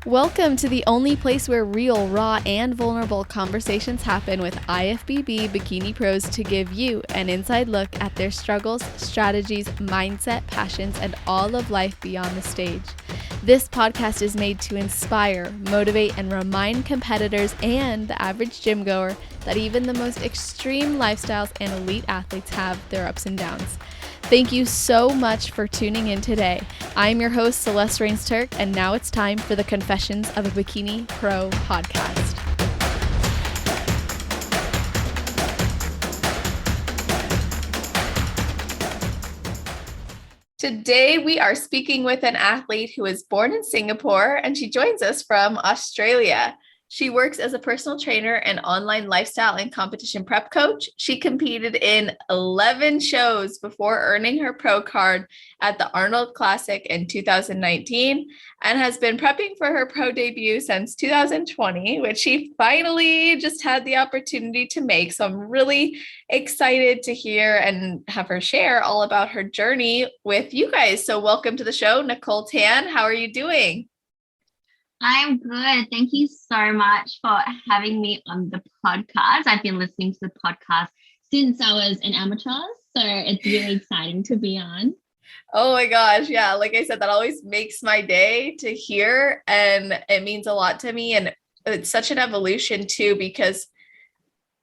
Welcome to the only place where real, raw, and vulnerable conversations happen with IFBB Bikini Pros to give you an inside look at their struggles, strategies, mindset, passions, and all of life beyond the stage. This podcast is made to inspire, motivate, and remind competitors and the average gym goer that even the most extreme lifestyles and elite athletes have their ups and downs. Thank you so much for tuning in today. I'm your host, Celeste Rains-Turk, and now it's time for the Confessions of a Bikini Pro podcast. Today, we are speaking with an athlete who was born in Singapore, and she joins us from Australia. She works as a personal trainer and online lifestyle and competition prep coach. She competed in 11 shows before earning her pro card at the Arnold Classic in 2019 and has been prepping for her pro debut since 2020, which she finally just had the opportunity to make. So I'm really excited to hear and have her share all about her journey with you guys. So welcome to the show, Nicole Tan. How are you doing? I'm good. Thank you so much for having me on the podcast. I've been listening to the podcast since I was an amateur, so it's really exciting to be on. Oh my gosh. Yeah. Like I said, that always makes my day to hear, and it means a lot to me. And it's such an evolution too, because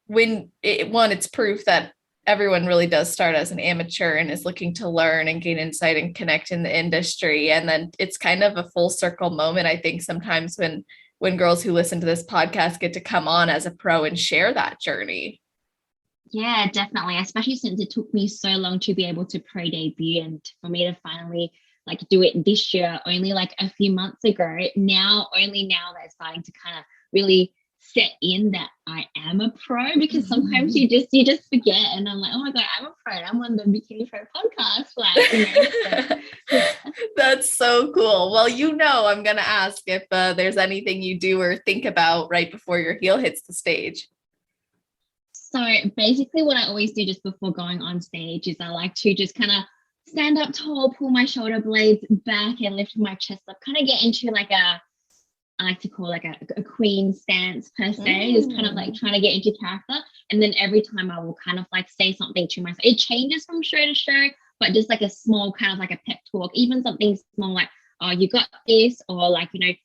it's proof that everyone really does start as an amateur and is looking to learn and gain insight and connect in the industry. And then it's kind of a full circle moment, I think, sometimes when girls who listen to this podcast get to come on as a pro and share that journey. Yeah, definitely. Especially since it took me so long to be able to pro debut and for me to finally do it this year, only a few months ago. Only now that it's starting to kind of really set in that I am a pro, because sometimes you just forget, and I'm like, oh my god, I'm a pro, I'm on the Bikini Pro podcast. That's so cool. Well, I'm gonna ask if there's anything you do or think about right before your heel hits the stage. So basically what I always do just before going on stage is I like to just kind of stand up tall, pull my shoulder blades back and lift my chest up, kind of get into I like to call a queen stance per se, is kind of trying to get into character. And then every time I will kind of say something to myself. It changes from show to show, but just a small kind of a pep talk, even something small like, oh, you got this, or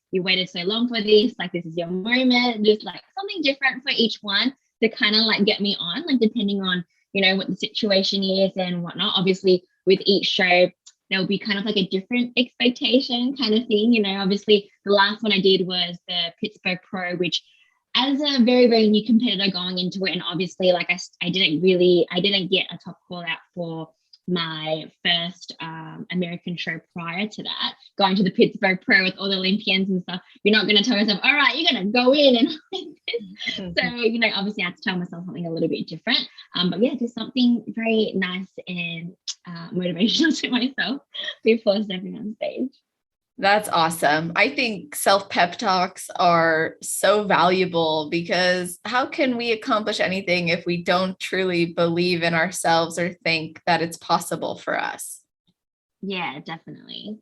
you waited so long for this, this is your moment. Just something different for each one to kind of get me on, depending on, what the situation is and whatnot. Obviously with each show, there'll be kind of a different expectation kind of thing. Obviously the last one I did was the Pittsburgh Pro, which as a very, very new competitor going into it, and obviously I didn't get a top call out for my first American show prior to that, going to the Pittsburgh Pro with all the Olympians and stuff. You're not going to tell yourself, all right, you're going to go in and so obviously I had to tell myself something a little bit different, but yeah, just something very nice and motivational to myself before stepping on stage. That's awesome. I think self-pep talks are so valuable, because how can we accomplish anything if we don't truly believe in ourselves or think that it's possible for us? Yeah, definitely.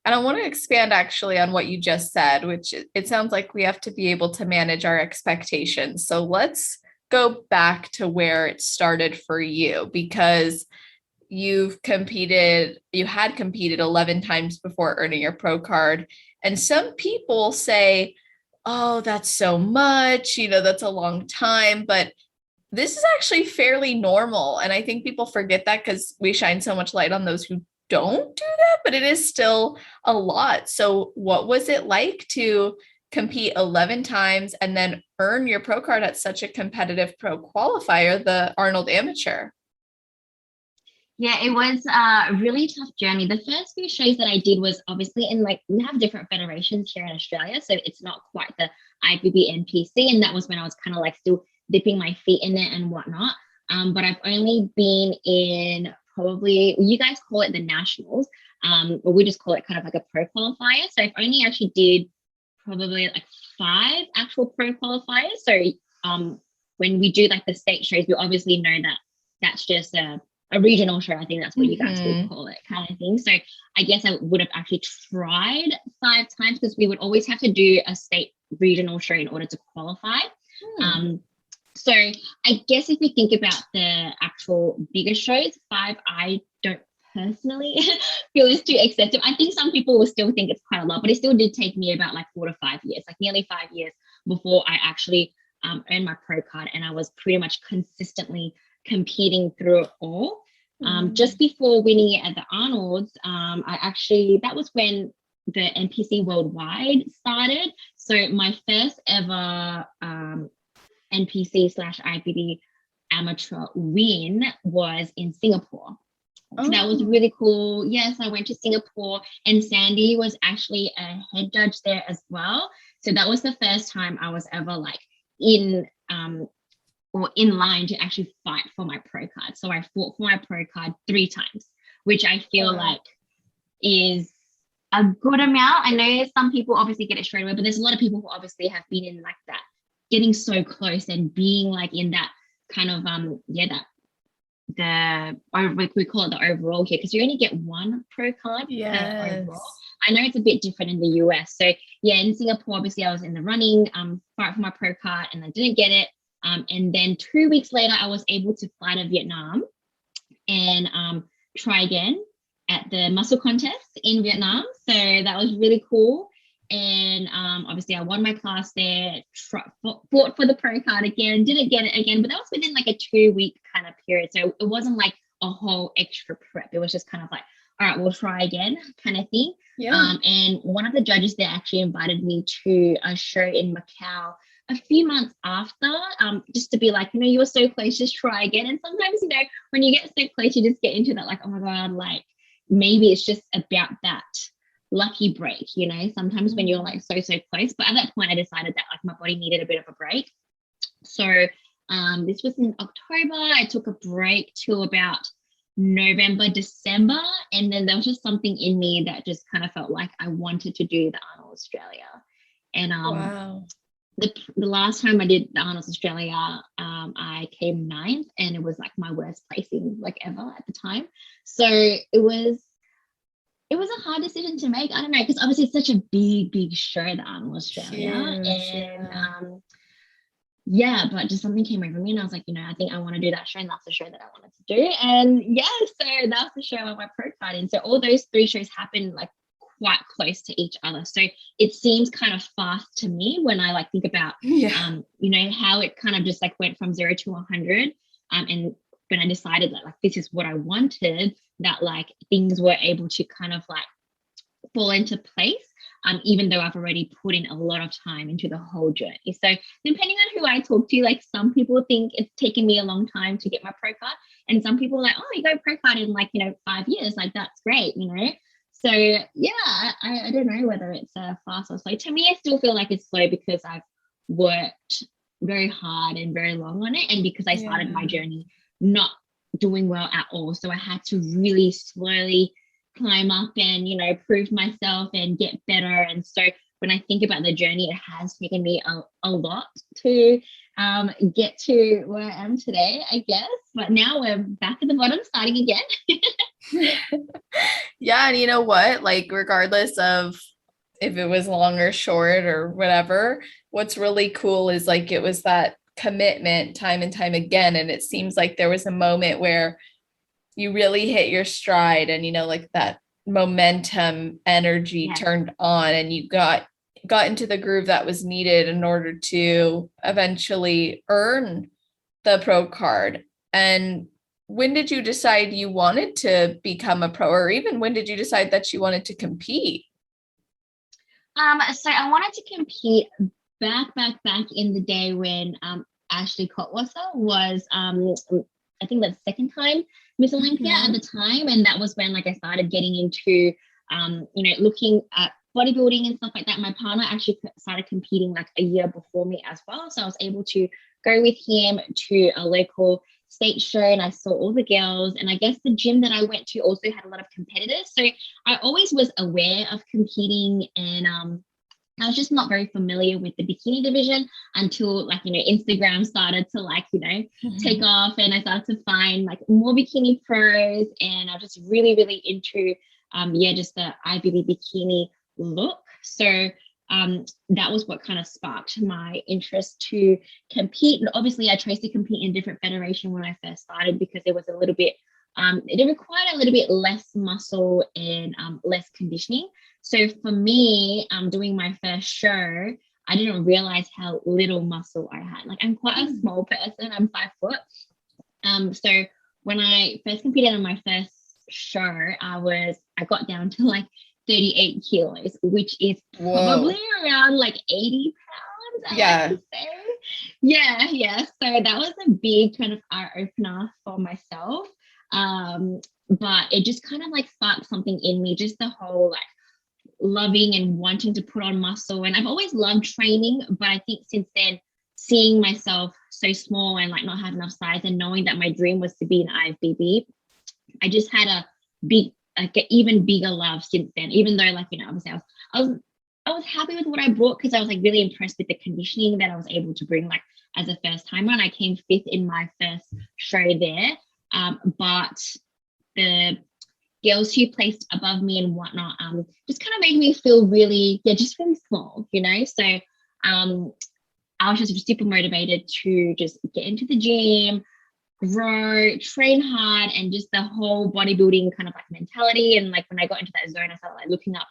And I want to expand actually on what you just said, which it sounds like we have to be able to manage our expectations. So let's go back to where it started for you, because you had competed 11 times before earning your pro card. And some people say, oh, that's so much, that's a long time, but this is actually fairly normal. And I think people forget that because we shine so much light on those who don't do that, but it is still a lot. So what was it like to compete 11 times and then earn your pro card at such a competitive pro qualifier, the Arnold Amateur? Yeah, it was a really tough journey. The first few shows that I did was obviously in we have different federations here in Australia, so it's not quite the IFBB NPC, and that was when I was kind of still dipping my feet in it and whatnot. But I've only been in probably, you guys call it the nationals, but we just call it kind of a pro qualifier. So I've only actually did probably 5 actual pro qualifiers. So when we do the state shows, we obviously know that that's just a a regional show. I think that's what you guys would Mm-hmm. call it, kind of thing. So I guess I would have actually tried 5 times because we would always have to do a state regional show in order to qualify. Hmm. So I guess if you think about the actual bigger shows, 5, I don't personally feel is too excessive. I think some people will still think it's quite a lot, but it still did take me about like 4 to 5 years, like nearly 5 years before I actually earned my pro card, and I was pretty much consistently competing through it all. Just before winning it at the Arnold's, I actually, that was when the NPC Worldwide started. So my first ever NPC slash IFBB amateur win was in Singapore. So that was Oh. really cool. Yes, I went to Singapore, and Sandy was actually a head judge there as well. So that was the first time I was ever like in or in line to actually fight for my pro card. So I fought for my pro card 3 times, which I feel Wow. like is a good amount. I know some people obviously get it straight away, but there's a lot of people who obviously have been in like that, getting so close and being like in that kind of we call it the overall here, because you only get one pro card per overall. Yes. I know it's a bit different in the US. So yeah, in Singapore, obviously I was in the running, fight for my pro card, and I didn't get it. And then 2 weeks later, I was able to fly to Vietnam and try again at the muscle contest in Vietnam. So that was really cool. And obviously I won my class there, fought for the pro card again, didn't get it again, but that was within like a 2 week kind of period. So it wasn't like a whole extra prep. It was just kind of like, all right, we'll try again kind of thing. Yeah. And one of the judges there actually invited me to a show in Macau a few months after, just to be like, you were so close, just try again. And sometimes, when you get so close, you just get into that, like, oh my God, like maybe it's just about that lucky break, sometimes when you're like so close. But at that point I decided that like my body needed a bit of a break. So this was in October. I took a break till about November, December, and then there was just something in me that just kind of felt like I wanted to do the Arnold Australia. And Wow. the last time I did the Arnold Australia, I came 9th, and it was like my worst placing like ever at the time. So it was a hard decision to make. I don't know, because obviously it's such a big show, the Arnold Australia. Huge. And Yeah. yeah, but just something came over me, and I was like, I think I want to do that show, and that's the show that I wanted to do. And yeah, so that's the show on my pro card. And so all those 3 shows happened like quite close to each other. So it seems kind of fast to me when I like think about Yeah. how it kind of just like went from 0 to 100. And when I decided that like this is what I wanted, that like things were able to kind of like fall into place, even though I've already put in a lot of time into the whole journey. So depending on who I talk to, like some people think it's taken me a long time to get my pro card, and some people are like, oh, you got pro card in like 5 years, like that's great. So yeah, I don't know whether it's fast or slow. To me, I still feel like it's slow because I've worked very hard and very long on it, and because I started my journey not doing well at all, so I had to really slowly climb up and prove myself and get better. And so when I think about the journey, it has taken me a lot to get to where I am today, I guess. But now we're back at the bottom, starting again. Yeah, and you know what? Like, regardless of if it was long or short or whatever, what's really cool is like it was that commitment time and time again. And it seems like there was a moment where you really hit your stride, and like that momentum energy turned on, and you got into the groove that was needed in order to eventually earn the pro card. And when did you decide you wanted to become a pro, or even when did you decide that you wanted to compete? So I wanted to compete back in the day when Ashley Cotwasser was I think that's the second time Miss Olympia at the time. And that was when like I started getting into looking at bodybuilding and stuff like that. My partner actually started competing like a year before me as well. So I was able to go with him to a local state show, and I saw all the girls. And I guess the gym that I went to also had a lot of competitors. So I always was aware of competing and I was just not very familiar with the bikini division until like, Instagram started to like, take off, and I started to find like more bikini pros, and I was just really, really into, just the IFBB bikini look. So that was what kind of sparked my interest to compete. And obviously I chose to compete in a different federation when I first started, because it was a little bit, it required a little bit less muscle and less conditioning. So for me, doing my first show, I didn't realize how little muscle I had. Like, I'm quite a small person. I'm 5 foot. So when I first competed on my first show, I got down to like 38 kilos, which is probably around like 80 pounds. I like to say. Yeah. So that was a big kind of eye opener for myself. But it just kind of like sparked something in me, just the whole like loving and wanting to put on muscle. And I've always loved training, but I think since then, seeing myself so small and like not have enough size, and knowing that my dream was to be an IFBB, I just had a big, like an even bigger love since then. Even though, like, obviously I was happy with what I brought, because I was like really impressed with the conditioning that I was able to bring, like as a first timer, and I came 5th in my first show there. But the girls who placed above me and whatnot, just kind of made me feel really, just really small, So I was just super motivated to just get into the gym, grow, train hard, and just the whole bodybuilding kind of like mentality. And like when I got into that zone, I started like looking up,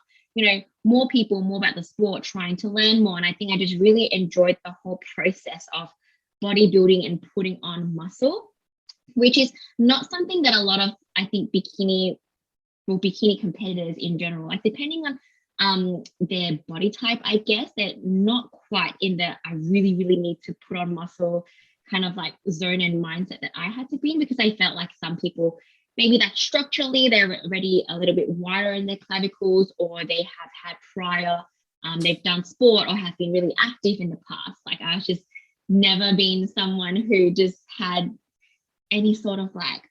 more people, more about the sport, trying to learn more. And I think I just really enjoyed the whole process of bodybuilding and putting on muscle, which is not something that a lot of, I think, bikini competitors in general, like depending on their body type, I guess, they're not quite in the I really, really need to put on muscle kind of like zone and mindset that I had to be in, because I felt like some people, maybe that structurally they're already a little bit wider in their clavicles, or they have had prior, they've done sport or have been really active in the past. Like, I was just never been someone who just had any sort of like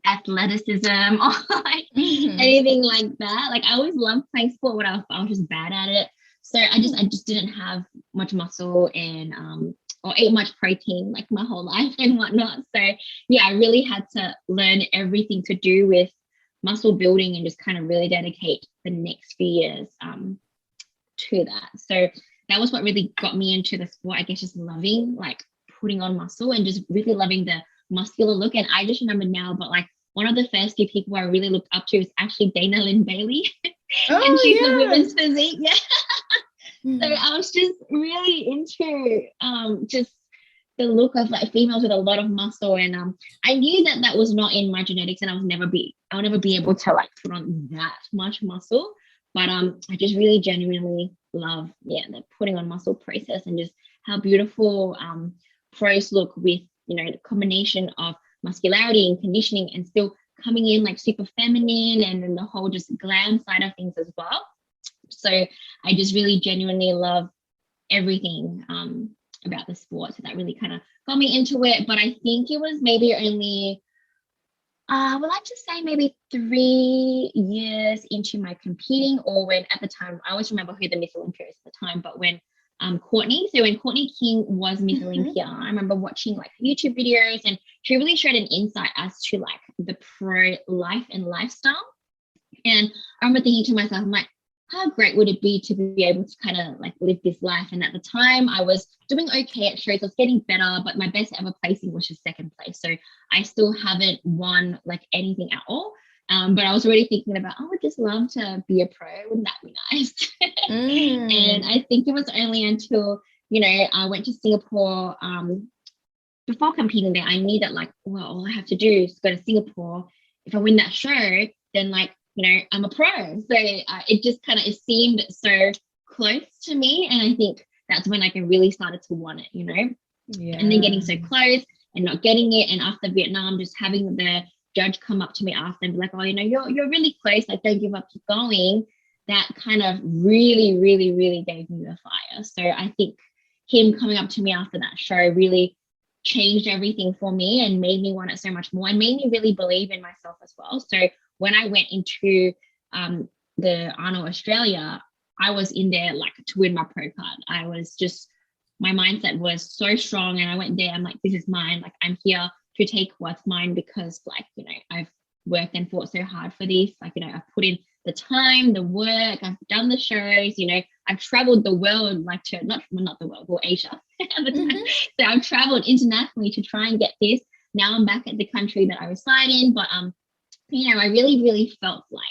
athleticism or like anything like that. Like, I always loved playing sport, but I was just bad at it. So I just didn't have much muscle and or ate much protein like my whole life and whatnot. So yeah, I really had to learn everything to do with muscle building and just kind of really dedicate the next few years to that. So that was what really got me into the sport, I guess, just loving like putting on muscle and just really loving the muscular look. And I just remember now, but like one of the first few people I really looked up to is actually Dana Lynn Bailey. And she's a women's physique. Yeah. So I was just really into just the look of like females with a lot of muscle, and I knew that that was not in my genetics, and I'll never be able to like put on that much muscle. But I just really genuinely love the putting on muscle process, and just how beautiful pros look with the combination of muscularity and conditioning, and still coming in like super feminine, and then the whole just glam side of things as well. So I just really genuinely love everything about the sport. So that really kind of got me into it. But I think it was maybe only, I would like to say maybe 3 years into my competing, or when at the time, I always remember who the Miss Olympia is at the time, but when Courtney King was Miss Olympia, I remember watching like YouTube videos, and she really showed an insight as to like the pro life and lifestyle. And I remember thinking to myself, I'm like, how great would it be to be able to kind of like live this life? And at the time I was doing okay at shows, I was getting better, but my best ever placing was just 2nd place. So I still haven't won like anything at all. But I was already thinking about, I would just love to be a pro. Wouldn't that be nice? And I think it was only until, I went to Singapore before competing there, I knew that like, well, all I have to do is go to Singapore. If I win that show, then like, I'm a pro. So it just kind of, it seemed so close to me. And I think that's when I really started to want it, and then getting so close and not getting it. And after Vietnam, just having the judge come up to me after and be like, oh, you're really close. Like, don't give up, keep going. That kind of really, really, really gave me the fire. So I think him coming up to me after that show really changed everything for me and made me want it so much more, and made me really believe in myself as well. So when I went into the Arnold Australia, I was in there like to win my pro card. My mindset was so strong, and I went there. I'm like, this is mine. Like, I'm here to take what's mine because, like, you know, I've worked and fought so hard for this. Like, you know, I've put in the time, the work, I've done the shows, you know, I've traveled the world, like to not the world, well, Asia at the time. So I've traveled internationally to try and get this. Now I'm back at the country that I reside in, but you know, I really, really felt like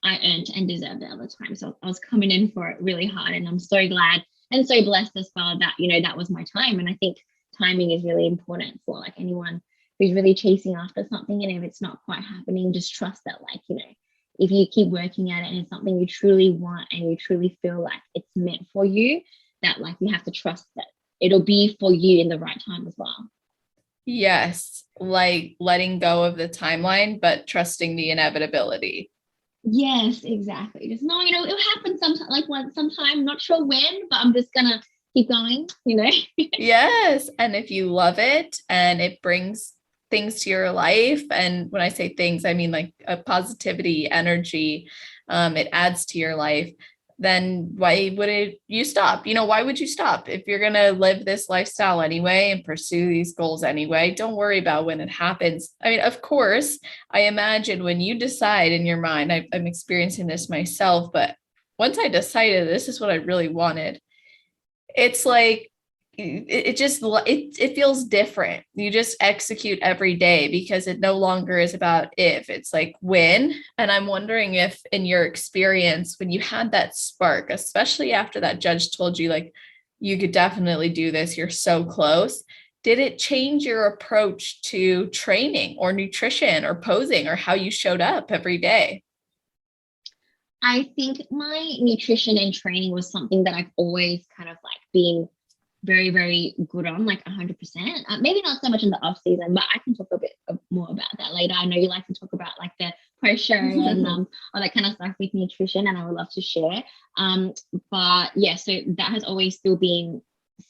I earned and deserved it at the time. So I was coming in for it really hard, and I'm so glad and so blessed as well that, you know, that was my time. And I think timing is really important for like anyone who's really chasing after something. And if it's not quite happening, just trust that, like, you know, if you keep working at it and it's something you truly want and you truly feel like it's meant for you, that like you have to trust that it'll be for you in the right time as well. Yes, like letting go of the timeline, but trusting the inevitability. Yes, exactly. Just knowing, you know, it'll happen sometime, like once, sometime, not sure when, but I'm just gonna keep going, you know. Yes. And if you love it and it brings things to your life, and when I say things, I mean like a positivity, energy, it adds to your life, then why would you stop? You know, why would you stop? If you're going to live this lifestyle anyway and pursue these goals anyway, don't worry about when it happens. I mean, of course, I imagine when you decide in your mind, I'm experiencing this myself, but once I decided this is what I really wanted, it's like it feels different. You just execute every day because it no longer is about if, it's like when. And I'm wondering if in your experience, when you had that spark, especially after that judge told you like you could definitely do this, you're so close, did it change your approach to training or nutrition or posing or how you showed up every day? I think my nutrition and training was something that I've always kind of like been very, very good on, like 100%. Maybe not so much in the off season, but I can talk a bit more about that later. I know you like to talk about like the post show and all that kind of stuff with nutrition, and I would love to share. But yeah, so that has always still been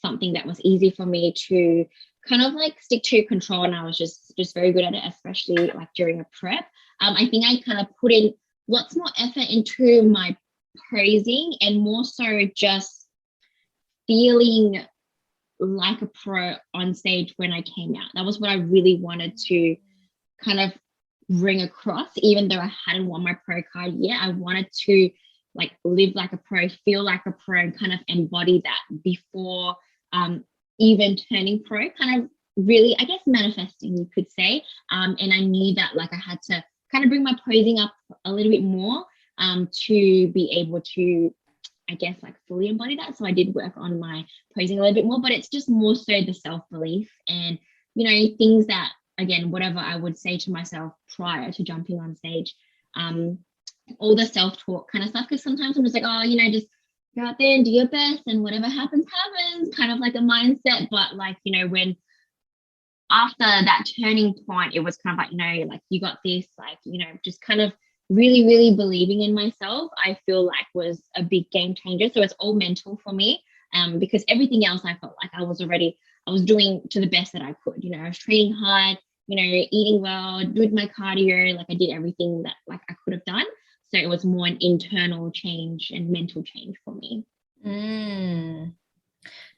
something that was easy for me to kind of like stick to control, and I was just very good at it, especially like during a prep. I think I kind of put in lots more effort into my posing and more so just feeling like a pro on stage when I came out. That was what I really wanted to kind of bring across, even though I hadn't won my pro card yet. I wanted to like live like a pro, feel like a pro, and kind of embody that before even turning pro, kind of really, I guess, manifesting, you could say. And I knew that like I had to kind of bring my posing up a little bit more to be able to, I guess, like fully embody that. So I did work on my posing a little bit more, but it's just more so the self-belief and, you know, things that, again, whatever I would say to myself prior to jumping on stage, all the self-talk kind of stuff. Because sometimes I'm just like, oh, you know, just go out there and do your best and whatever happens, happens, kind of like a mindset. But like, you know, when after that turning point, it was kind of like, you know, like you got this, like, you know, just kind of really, really believing in myself, I feel like was a big game changer. So it's all mental for me, because everything else I felt like I was doing to the best that I could. You know, I was training hard, you know, eating well, doing my cardio, like I did everything that like I could have done. So it was more an internal change and mental change for me.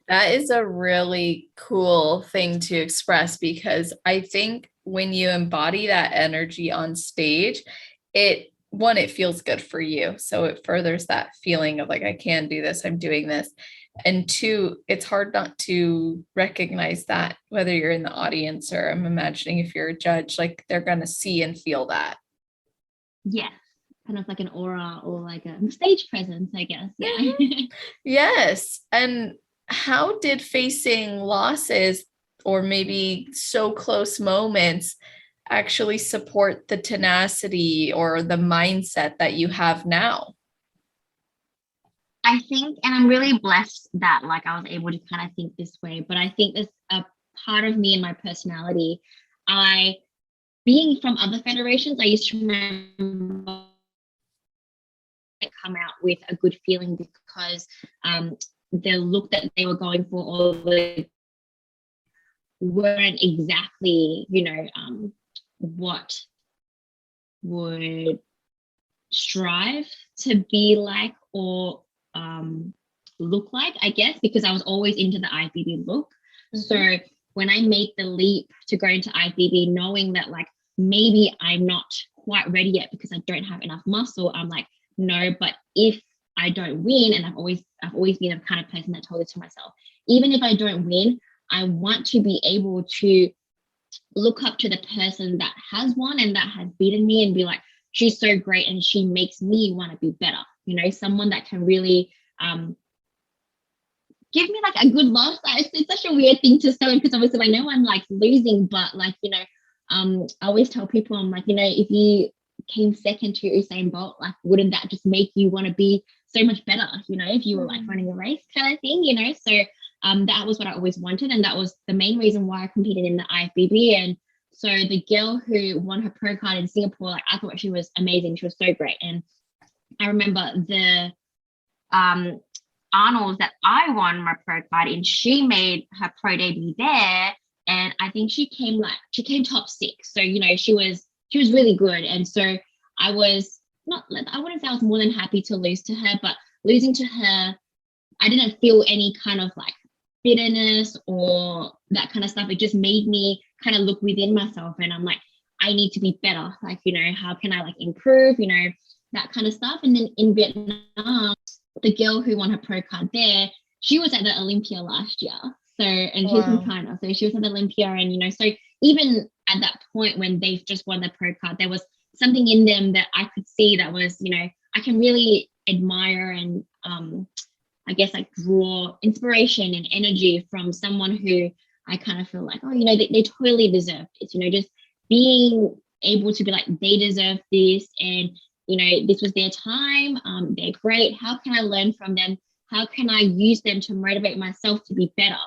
That is a really cool thing to express, because I think when you embody that energy on stage, it feels good for you. So it furthers that feeling of like, I can do this, I'm doing this. And two, it's hard not to recognize that, whether you're in the audience or I'm imagining if you're a judge, like they're going to see and feel that. Yes, kind of like an aura or like a stage presence, I guess. Yeah. Yes. And how did facing losses or maybe so close moments actually support the tenacity or the mindset that you have now? I think, and I'm really blessed that like I was able to kind of think this way, but I think there's a part of me and my personality. Being from other federations, I used to remember come out with a good feeling because the look that they were going for or weren't exactly, you know, what would strive to be like or look like, I guess, because I was always into the IFBB look. Mm-hmm. So when I made the leap to go into IFBB, knowing that like maybe I'm not quite ready yet because I don't have enough muscle, I'm like, no, but if I don't win, and I've always been the kind of person that told it to myself, even if I don't win, I want to be able to look up to the person that has won and that has beaten me and be like, she's so great and she makes me want to be better. You know, someone that can really give me like a good loss. It's such a weird thing to say because obviously I know I'm like losing, but like, you know, I always tell people, I'm like, you know, if you came second to Usain Bolt, like, wouldn't that just make you want to be so much better, you know, if you were like running a race kind of thing, you know? So that was what I always wanted. And that was the main reason why I competed in the IFBB. And so the girl who won her pro card in Singapore, like, I thought she was amazing. She was so great. And I remember the Arnold that I won my pro card in, she made her pro debut there. And I think she came top 6. So, you know, she was really good. And so I was I wouldn't say I was more than happy to lose to her, but losing to her, I didn't feel any kind of like bitterness or that kind of stuff. It just made me kind of look within myself, and I'm like, I need to be better. Like, you know, how can I like improve, you know, that kind of stuff. And then in Vietnam, the girl who won her pro card there, she was at the Olympia last year. So, and she's from China. So she was at the Olympia, and, you know, so even at that point when they've just won the pro card, there was something in them that I could see that was, you know, I can really admire and I guess like draw inspiration and energy from someone who I kind of feel like, oh, you know, they totally deserve it, you know, just being able to be like, they deserve this, and, you know, this was their time, they're great, how can I learn from them, how can I use them to motivate myself to be better,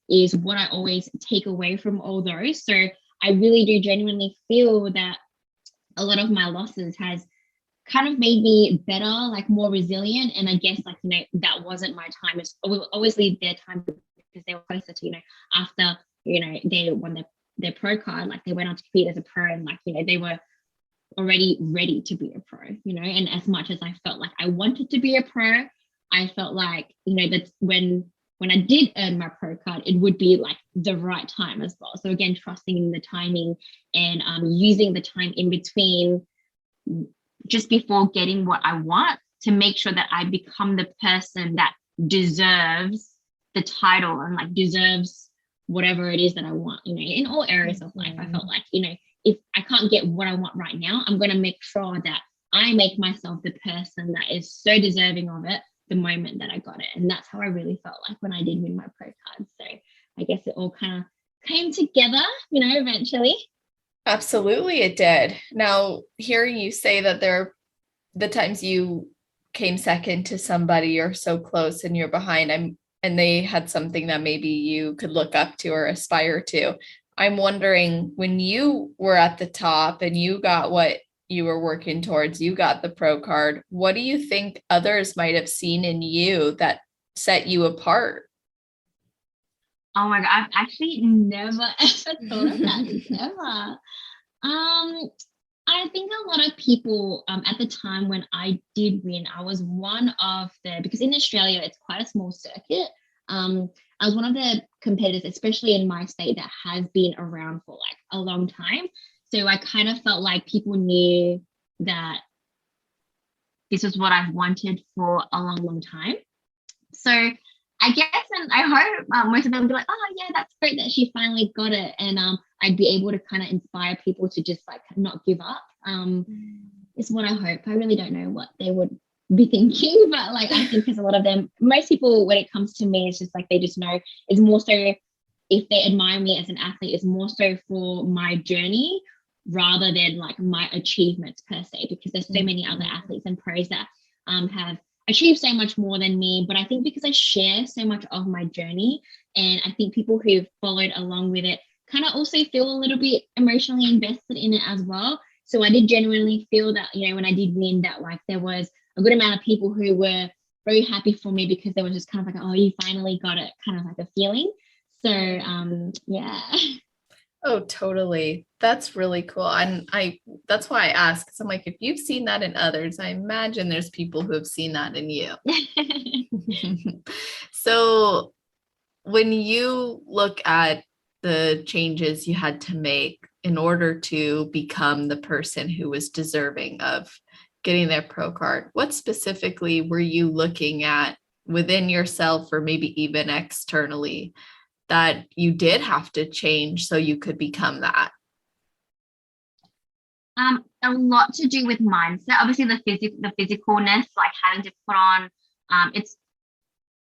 is what I always take away from all those. So I really do genuinely feel that a lot of my losses has kind of made me better, like more resilient. And I guess, like, you know, that wasn't my time. It's obviously their time because they were closer to, you know, after, you know, they won their pro card, like they went on to compete as a pro, and like, you know, they were already ready to be a pro, you know. And as much as I felt like I wanted to be a pro, I felt like, you know, that when I did earn my pro card, it would be like the right time as well. So again, trusting in the timing and using the time in between just before getting what I want to make sure that I become the person that deserves the title and like deserves whatever it is that I want, you know, in all areas of life. I felt like, you know, if I can't get what I want right now, I'm going to make sure that I make myself the person that is so deserving of it the moment that I got it. And that's how I really felt like when I did win my pro card. So I guess it all kind of came together, you know, eventually. Absolutely, it did. Now, hearing you say that there are the times you came second to somebody or so close and you're behind, and they had something that maybe you could look up to or aspire to. I'm wondering, when you were at the top and you got what you were working towards, you got the pro card, what do you think others might have seen in you that set you apart? Oh my God, I've actually never ever thought of that. Never. I think a lot of people at the time when I did win, I was one of because in Australia, it's quite a small circuit. I was one of the competitors, especially in my state, that has been around for like a long time. So I kind of felt like people knew that this is what I've wanted for a long, long time. So I guess, and I hope most of them will be like, oh yeah, that's great that she finally got it. And I'd be able to kind of inspire people to just like not give up. Is what I hope. I really don't know what they would be thinking, but like I think because a lot of them, most people, when it comes to me, it's just like they just know it's more so, if they admire me as an athlete, it's more so for my journey rather than like my achievements per se, because there's so many other athletes and pros that have achieved so much more than me. But I think because I share so much of my journey, and I think people who've followed along with it kind of also feel a little bit emotionally invested in it as well. So I did genuinely feel that, you know, when I did win, that like there was a good amount of people who were very happy for me, because they were just kind of like, oh, you finally got it, kind of like a feeling. So yeah. Oh, totally. That's really cool. And that's why I ask, because I'm like, if you've seen that in others, I imagine there's people who have seen that in you. So when you look at the changes you had to make in order to become the person who was deserving of getting their pro card, what specifically were you looking at within yourself or maybe even externally that you did have to change so you could become that? A lot to do with mindset. Obviously, the physicalness, like having to put on. It's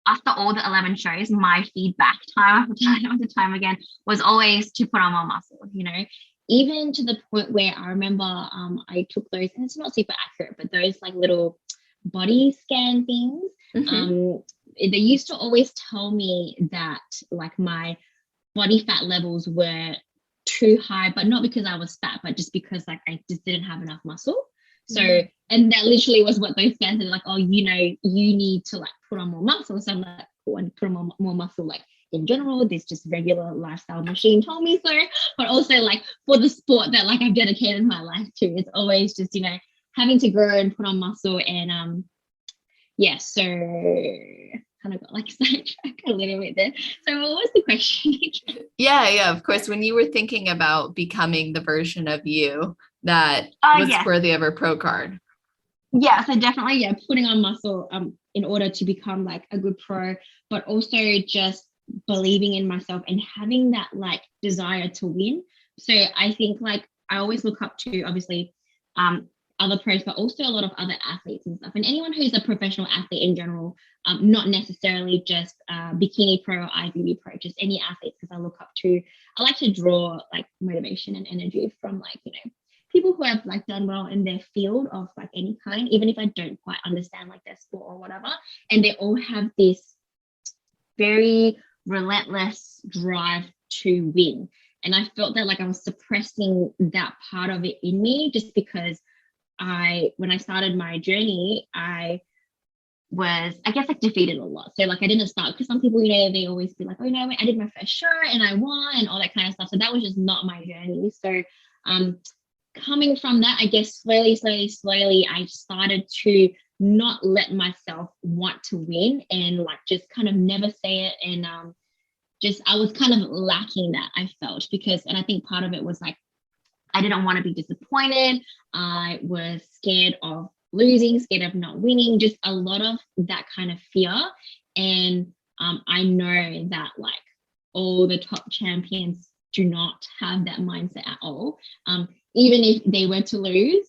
after all the 11 shows, my feedback time after time again was always to put on more muscle. Even to the point where I remember I took those, and it's not super accurate, but those like little body scan things. Mm-hmm. They used to always tell me that like my body fat levels were too high, but not because I was fat, but just because like I just didn't have enough muscle. So, and that literally was what those scans are like, oh, you need to like put on more muscle. So I'm like, oh, and put on more muscle, like in general, this just regular lifestyle machine told me so, but also like for the sport that like I've dedicated my life to, it's always just, having to grow and put on muscle. And so kind of got like sidetracked a little bit there. So what was the question again? Yeah, of course. When you were thinking about becoming the version of you that was Yes. worthy of a pro card. Yeah, so definitely, putting on muscle in order to become like a good pro, but also just believing in myself and having that like desire to win. So I think like I always look up to obviously other pros, but also a lot of other athletes and stuff. And anyone who's a professional athlete in general, not necessarily just bikini pro or IFBB pro, just any athletes, because I like to draw like motivation and energy from like, people who have like done well in their field of like any kind, even if I don't quite understand like their sport or whatever. And they all have this very relentless drive to win. And I felt that like I was suppressing that part of it in me just because when I started my journey, I was, I guess, like defeated a lot. So like I didn't start, because some people, they always be like, oh, I did my first show and I won and all that kind of stuff. So that was just not my journey. So coming from that, I guess slowly, I started to not let myself want to win and like just kind of never say it. And I was kind of lacking that, I felt, and I think part of it was like, I didn't want to be disappointed. I was scared of losing, scared of not winning, just a lot of that kind of fear. And I know that like all the top champions do not have that mindset at all. Even if they were to lose,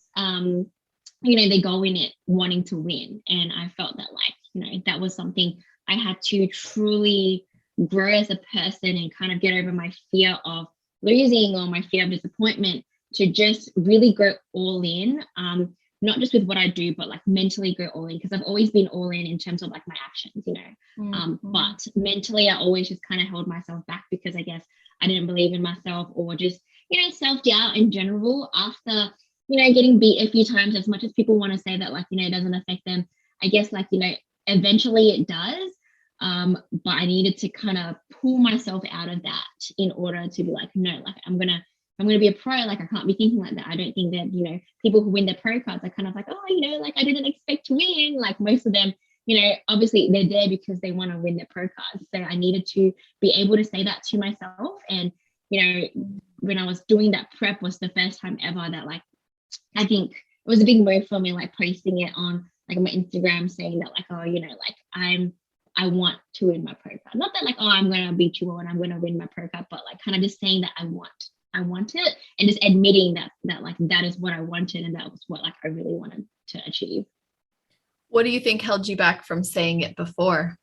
they go in it wanting to win. And I felt that like, that was something I had to truly grow as a person and kind of get over my fear of losing or my fear of disappointment to just really go all in, not just with what I do, but like mentally go all in, because I've always been all in terms of like my actions, but mentally I always just kind of held myself back because I guess I didn't believe in myself, or just, self-doubt in general after, getting beat a few times. As much as people want to say that like, it doesn't affect them, I guess like, eventually it does. But I needed to kind of pull myself out of that in order to be like, no, like I'm gonna be a pro. Like I can't be thinking like that. I don't think that, people who win their pro cards are kind of like, oh, like I didn't expect to win. Like most of them, obviously they're there because they want to win their pro cards. So I needed to be able to say that to myself. And, when I was doing that prep was the first time ever that like, I think it was a big move for me, like posting it on like my Instagram saying that like, oh, like I want to win my pro card. Not that like, oh, I'm going to beat you and I'm going to win my pro card, but like kind of just saying that I want it, and just admitting that like that is what I wanted and that was what like I really wanted to achieve. What do you think held you back from saying it before?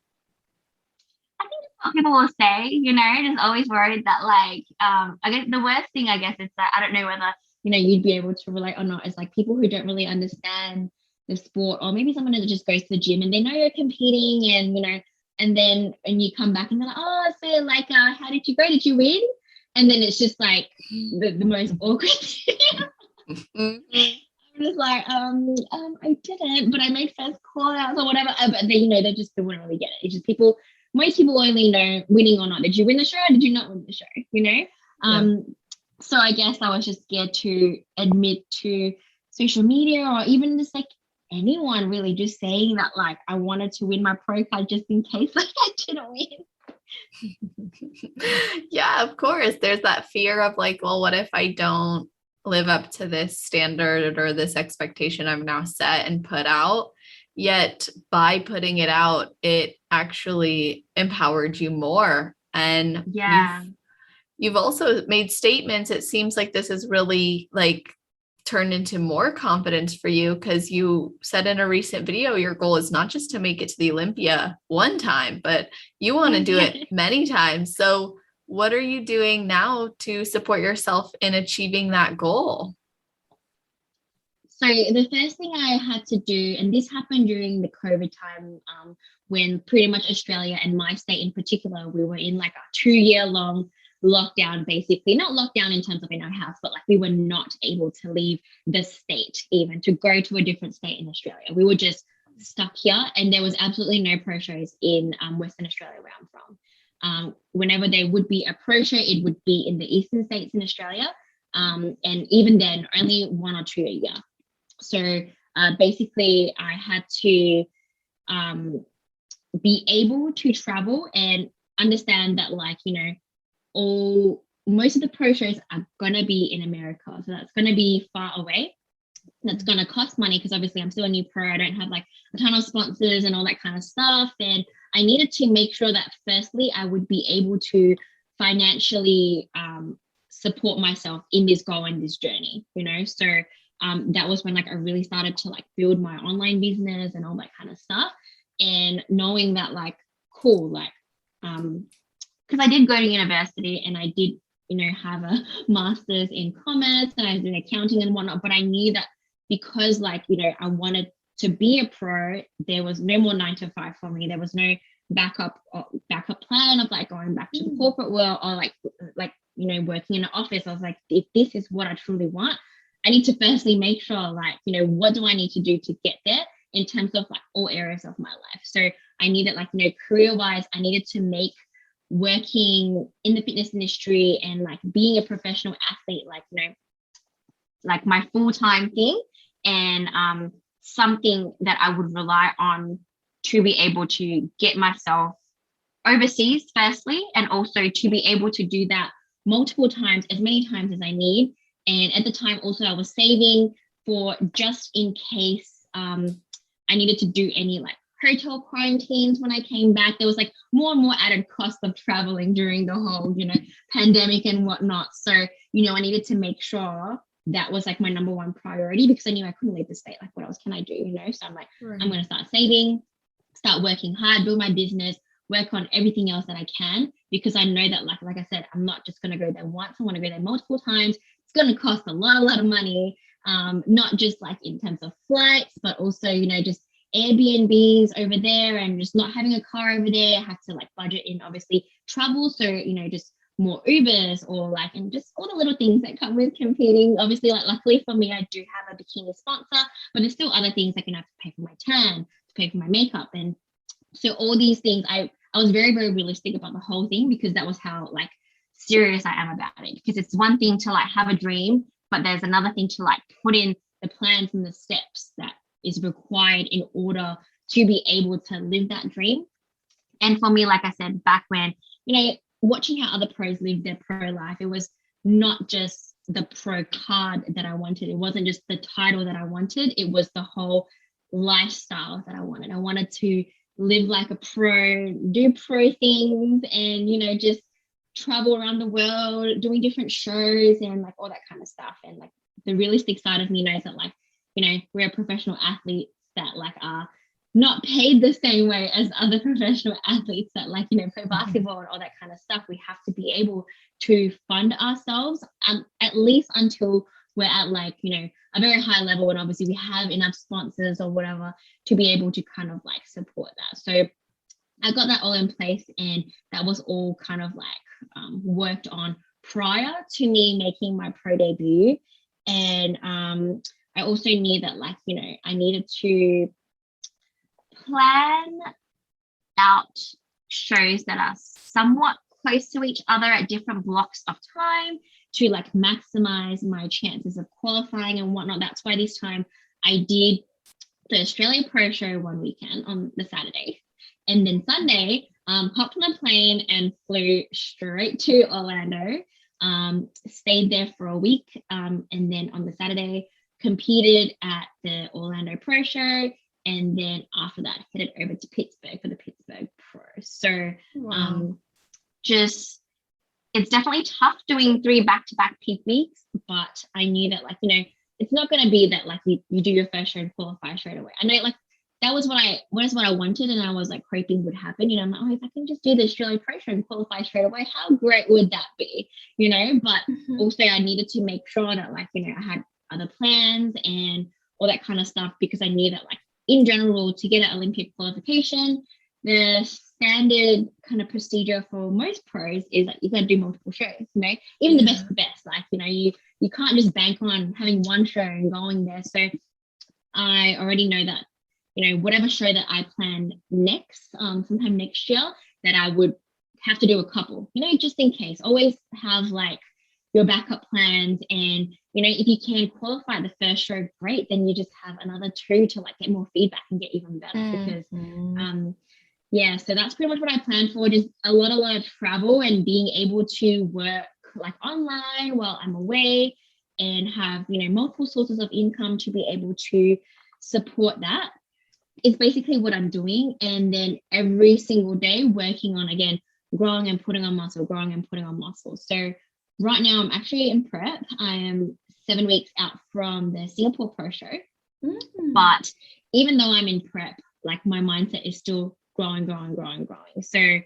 I think what people will say, just always worried that like I guess the worst thing I guess is that I don't know whether you'd be able to relate or not, is like people who don't really understand the sport, or maybe someone that just goes to the gym and they know you're competing and and then and you come back and they're like, oh, so like how did you go, did you win? And then it's just like the most awkward thing. I'm just like I didn't, but I made first call outs or whatever, but they they just wouldn't really get it. It's just most people only know winning or not. Did you win the show or did you not win the show? Yeah. So I guess I was just scared to admit to social media or even just like anyone really, just saying that like I wanted to win my pro card just in case like I didn't win. Yeah, of course. There's that fear of like, well, what if I don't live up to this standard or this expectation I've now set and put out? Yet by putting it out, it actually empowered you more. And Yeah. you've also made statements. It seems like this is really like turned into more confidence for you, because you said in a recent video your goal is not just to make it to the Olympia one time, but you want to do it many times. So what are you doing now to support yourself in achieving that goal? So the first thing I had to do, and this happened during the COVID time, when pretty much Australia and my state in particular, we were in like a 2-year long lockdown, basically. Not lockdown in terms of in our house, but like we were not able to leave the state, even to go to a different state in Australia. We were just stuck here, and there was absolutely no pro shows in Western Australia where I'm from. Whenever there would be a pro show, it would be in the eastern states in Australia, and even then only 1 or 2 a year. So basically I had to be able to travel and understand that, like, you know, most of the pro shows are going to be in America. So that's going to be far away. That's going to cost money, because obviously I'm still a new pro. I don't have like a ton of sponsors and all that kind of stuff. And I needed to make sure that firstly, I would be able to financially support myself in this goal and this journey, you know? So that was when like I really started to like build my online business and all that kind of stuff. And knowing that like, cool, like, because I did go to university and I did, you know, have a master's in commerce and I did accounting and whatnot, but I knew that because like, you know, I wanted to be a pro, there was no more 9 to 5 for me. There was no backup plan of like going back to the corporate world or like, you know, working in an office. I was like, if this is what I truly want, I need to firstly make sure, like, you know, what do I need to do to get there in terms of like all areas of my life. So I needed, like, you know, career-wise, I needed to make working in the fitness industry and like being a professional athlete, like, you know, like my full-time thing, and something that I would rely on to be able to get myself overseas firstly, and also to be able to do that multiple times, as many times as I need. And at the time also I was saving for just in case I needed to do any like hotel quarantines when I came back. There was like more and more added cost of traveling during the whole, you know, pandemic and whatnot. So, you know, I needed to make sure that was like my number one priority, because I knew I couldn't leave the state. Like, what else can I do, you know? So I'm like, right, I'm going to start saving, start working hard, build my business, work on everything else that I can, because I know that, like I said, I'm not just going to go there once. I want to go there multiple times. It's going to cost a lot of money, not just like in terms of flights, but also, you know, just Airbnbs over there and just not having a car over there. I have to like budget in obviously travel. So, you know, just more Ubers or like, and just all the little things that come with competing. Obviously, like luckily for me, I do have a bikini sponsor, but there's still other things like I have to pay for my tan, to pay for my makeup. And so all these things, I was very, very realistic about the whole thing, because that was how like serious I am about it. Because it's one thing to like have a dream, but there's another thing to like put in the plans and the steps that is required in order to be able to live that dream. And for me, like I said, back when, you know, watching how other pros live their pro life, it was not just the pro card that I wanted. It wasn't just the title that I wanted. It was the whole lifestyle that I wanted. I wanted to live like a pro, do pro things, and, you know, just travel around the world doing different shows and like all that kind of stuff. And like the realistic side of me knows that, like, you know, we're professional athletes that like are not paid the same way as other professional athletes that like, you know, play basketball and all that kind of stuff. We have to be able to fund ourselves, at least until we're at like, you know, a very high level, and obviously we have enough sponsors or whatever to be able to kind of like support that. So I got that all in place, and that was all kind of like worked on prior to me making my pro debut. And I also knew that, like, you know, I needed to plan out shows that are somewhat close to each other at different blocks of time to like maximize my chances of qualifying and whatnot. That's why this time I did the Australia Pro Show one weekend on the Saturday. And then Sunday, hopped on a plane and flew straight to Orlando, stayed there for a week. And then on the Saturday, competed at the Orlando Pro Show. And then after that, headed over to Pittsburgh for the Pittsburgh Pro. So just, it's definitely tough doing 3 back-to-back peak weeks, but I knew that, like, you know, it's not going to be that like you do your first show and qualify straight away. I know, like, that was what I wanted, and I was like hoping would happen. You know, I'm like, oh, if I can just do the Australia Pro Show and qualify straight away, how great would that be? You know, but also I needed to make sure that, like, you know, I had other plans and all that kind of stuff, because I knew that, like, in general, to get an Olympic qualification, the standard kind of procedure for most pros is like you got to do multiple shows. You know, even the best of the best, like, you know, you can't just bank on having one show and going there. So I already know that, you know, whatever show that I plan next, sometime next year, that I would have to do a couple, you know, just in case. Always have like your backup plans, and, you know, if you can qualify the first show, great, then you just have another 2 to like get more feedback and get even better. Because yeah, so that's pretty much what I planned for, just a lot of travel and being able to work like online while I'm away, and have, you know, multiple sources of income to be able to support that is basically what I'm doing. And then every single day working on, again, growing and putting on muscle, growing and putting on muscle. So right now I'm actually in prep. I am 7 weeks out from the Singapore Pro Show. But even though I'm in prep, like, my mindset is still growing. So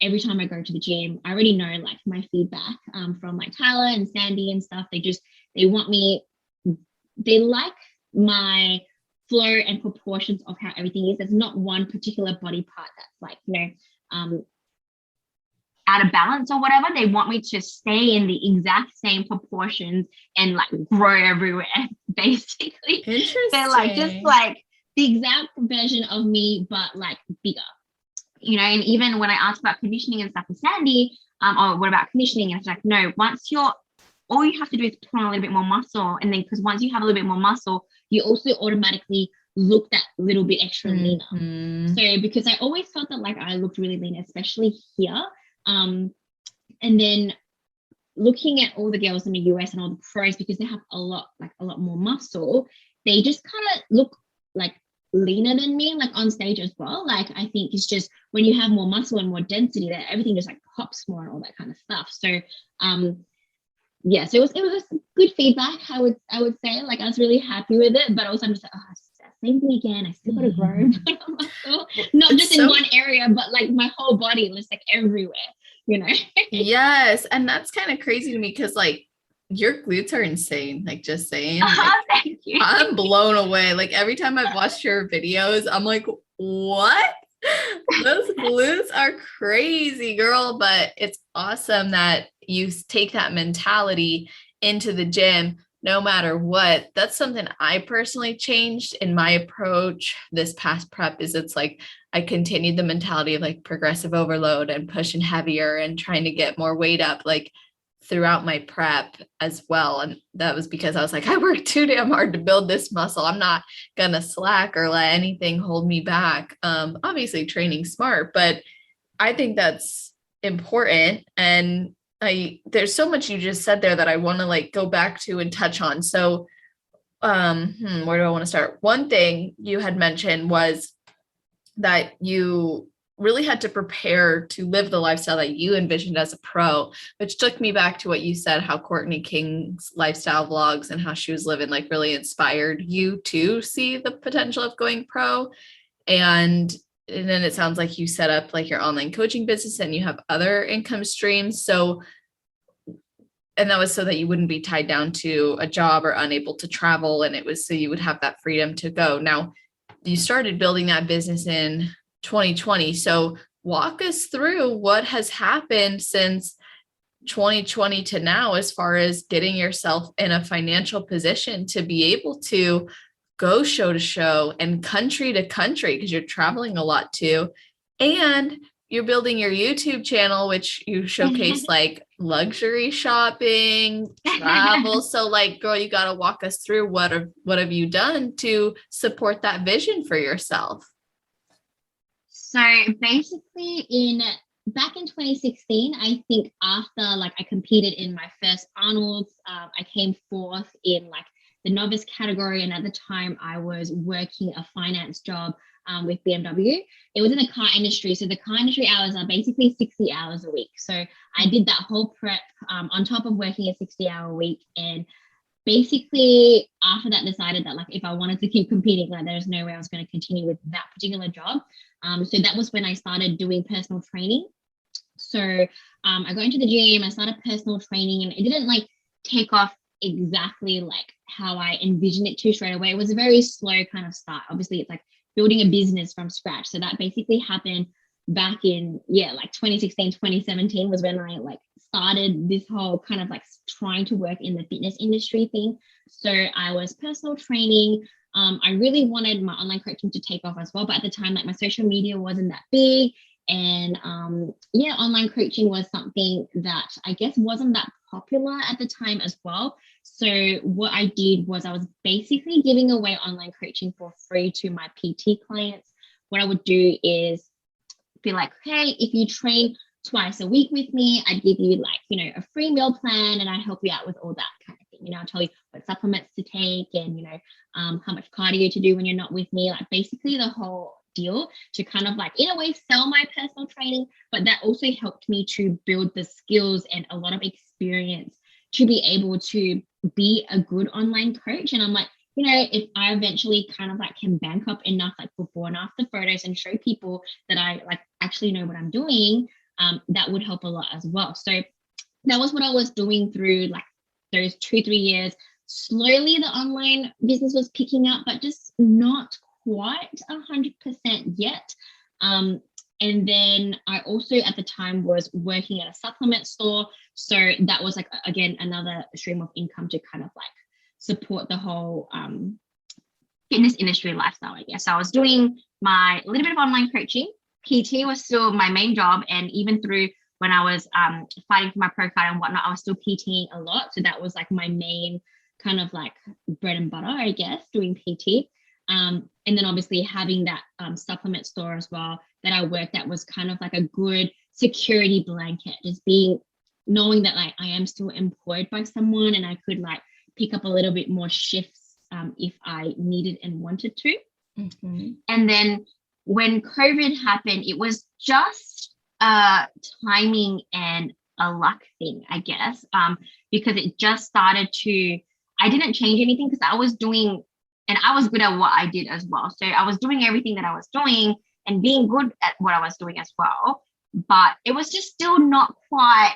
every time I go to the gym, I already know, like, my feedback from like Tyler and Sandy and stuff. They want me, they like my flow and proportions of how everything is. There's not one particular body part that's like, you know, out of balance or whatever. They want me to stay in the exact same proportions and like grow everywhere, basically. Interesting. They're like just like the exact version of me, but like bigger, you know. And even when I asked about conditioning and stuff with Sandy, oh, what about conditioning? And it's like, no, all you have to do is put on a little bit more muscle. And then, because once you have a little bit more muscle, you also automatically look that little bit extra leaner. So because I always felt that, like, I looked really lean, especially here. And then looking at all the girls in the US and all the pros, because they have a lot more muscle, they just kind of look like leaner than me, like on stage as well. Like, I think it's just when you have more muscle and more density, that everything just like pops more and all that kind of stuff. So yeah, so it was good feedback, I would say. Like, I was really happy with it, but also I'm just like, oh, it's the same thing again. I still gotta grow muscle, not just in one area, but like my whole body, just like everywhere, you know. Yes, and that's kind of crazy to me, because like your glutes are insane. Like, just saying, like, Thank you. I'm blown away. Like, every time I've watched your videos, I'm like, what? Those glutes are crazy, girl. But it's awesome that you take that mentality into the gym no matter what. That's something I personally changed in my approach this past prep. Is it's like I continued the mentality of like progressive overload and pushing heavier and trying to get more weight up, like, throughout my prep as well. And that was because I was like, I worked too damn hard to build this muscle. I'm not gonna slack or let anything hold me back. Obviously training smart, but I think that's important. And there's so much you just said there that I want to like go back to and touch on. So where do I want to start? One thing you had mentioned was that you really had to prepare to live the lifestyle that you envisioned as a pro, which took me back to what you said, how Courtney King's lifestyle vlogs and how she was living like really inspired you to see the potential of going pro. And then it sounds like you set up like your online coaching business and you have other income streams. So, and that was so that you wouldn't be tied down to a job or unable to travel. And it was so you would have that freedom to go. Now, you started building that business in 2020. So walk us through what has happened since 2020 to now, as far as getting yourself in a financial position to be able to go show to show and country to country, because you're traveling a lot too, and you're building your YouTube channel, which you showcase like luxury shopping, travel. So like, girl, you got to walk us through what have you done to support that vision for yourself? So basically back in 2016, I think after like I competed in my first Arnold's, I came fourth in like the novice category. And at the time I was working a finance job with BMW. It was in the car industry. So the car industry hours are basically 60 hours a week. So I did that whole prep on top of working a 60-hour week. And basically after that decided that like if I wanted to keep competing, like there's no way I was going to continue with that particular job. So that was when I started doing personal training. So I got into the gym, I started personal training, and it didn't like take off exactly like how I envisioned it to straight away. It was a very slow kind of start. Obviously, it's like building a business from scratch. So that basically happened back in, like 2016, 2017 was when I like started this whole kind of like trying to work in the fitness industry thing. So I was personal training. I really wanted my online coaching to take off as well. But at the time, like my social media wasn't that big. And online coaching was something that I guess wasn't that popular at the time as well. So what I did was I was basically giving away online coaching for free to my PT clients. What I would do is be like, hey, if you train twice a week with me, I'd give you like, a free meal plan, and I'd help you out with all that kind of thing. I'll tell you what supplements to take and, how much cardio to do when you're not with me, like basically the whole deal, to kind of like in a way sell my personal training. But that also helped me to build the skills and a lot of experience to be able to be a good online coach. And I'm like, if I eventually kind of like can bank up enough like before and after photos and show people that I like actually know what I'm doing, that would help a lot as well. So that was what I was doing through like those 2-3 years. Slowly the online business was picking up, but just not quite 100% yet. And then I also at the time was working at a supplement store. So that was like, again, another stream of income to kind of like support the whole fitness industry lifestyle, I guess. So I was doing my little bit of online coaching. PT was still my main job. And even through when I was fighting for my pro card and whatnot, I was still PTing a lot. So that was like my main kind of like bread and butter, I guess, doing PT. And then obviously having that supplement store as well that I worked at was kind of like a good security blanket, just knowing that like I am still employed by someone and I could like pick up a little bit more shifts if I needed and wanted to. Mm-hmm. And then when COVID happened, it was just timing and a luck thing, I guess, because it just started I didn't change anything because I was doing, and I was good at what I did as well. So I was doing everything that I was doing and being good at what I was doing as well. But it was just still not quite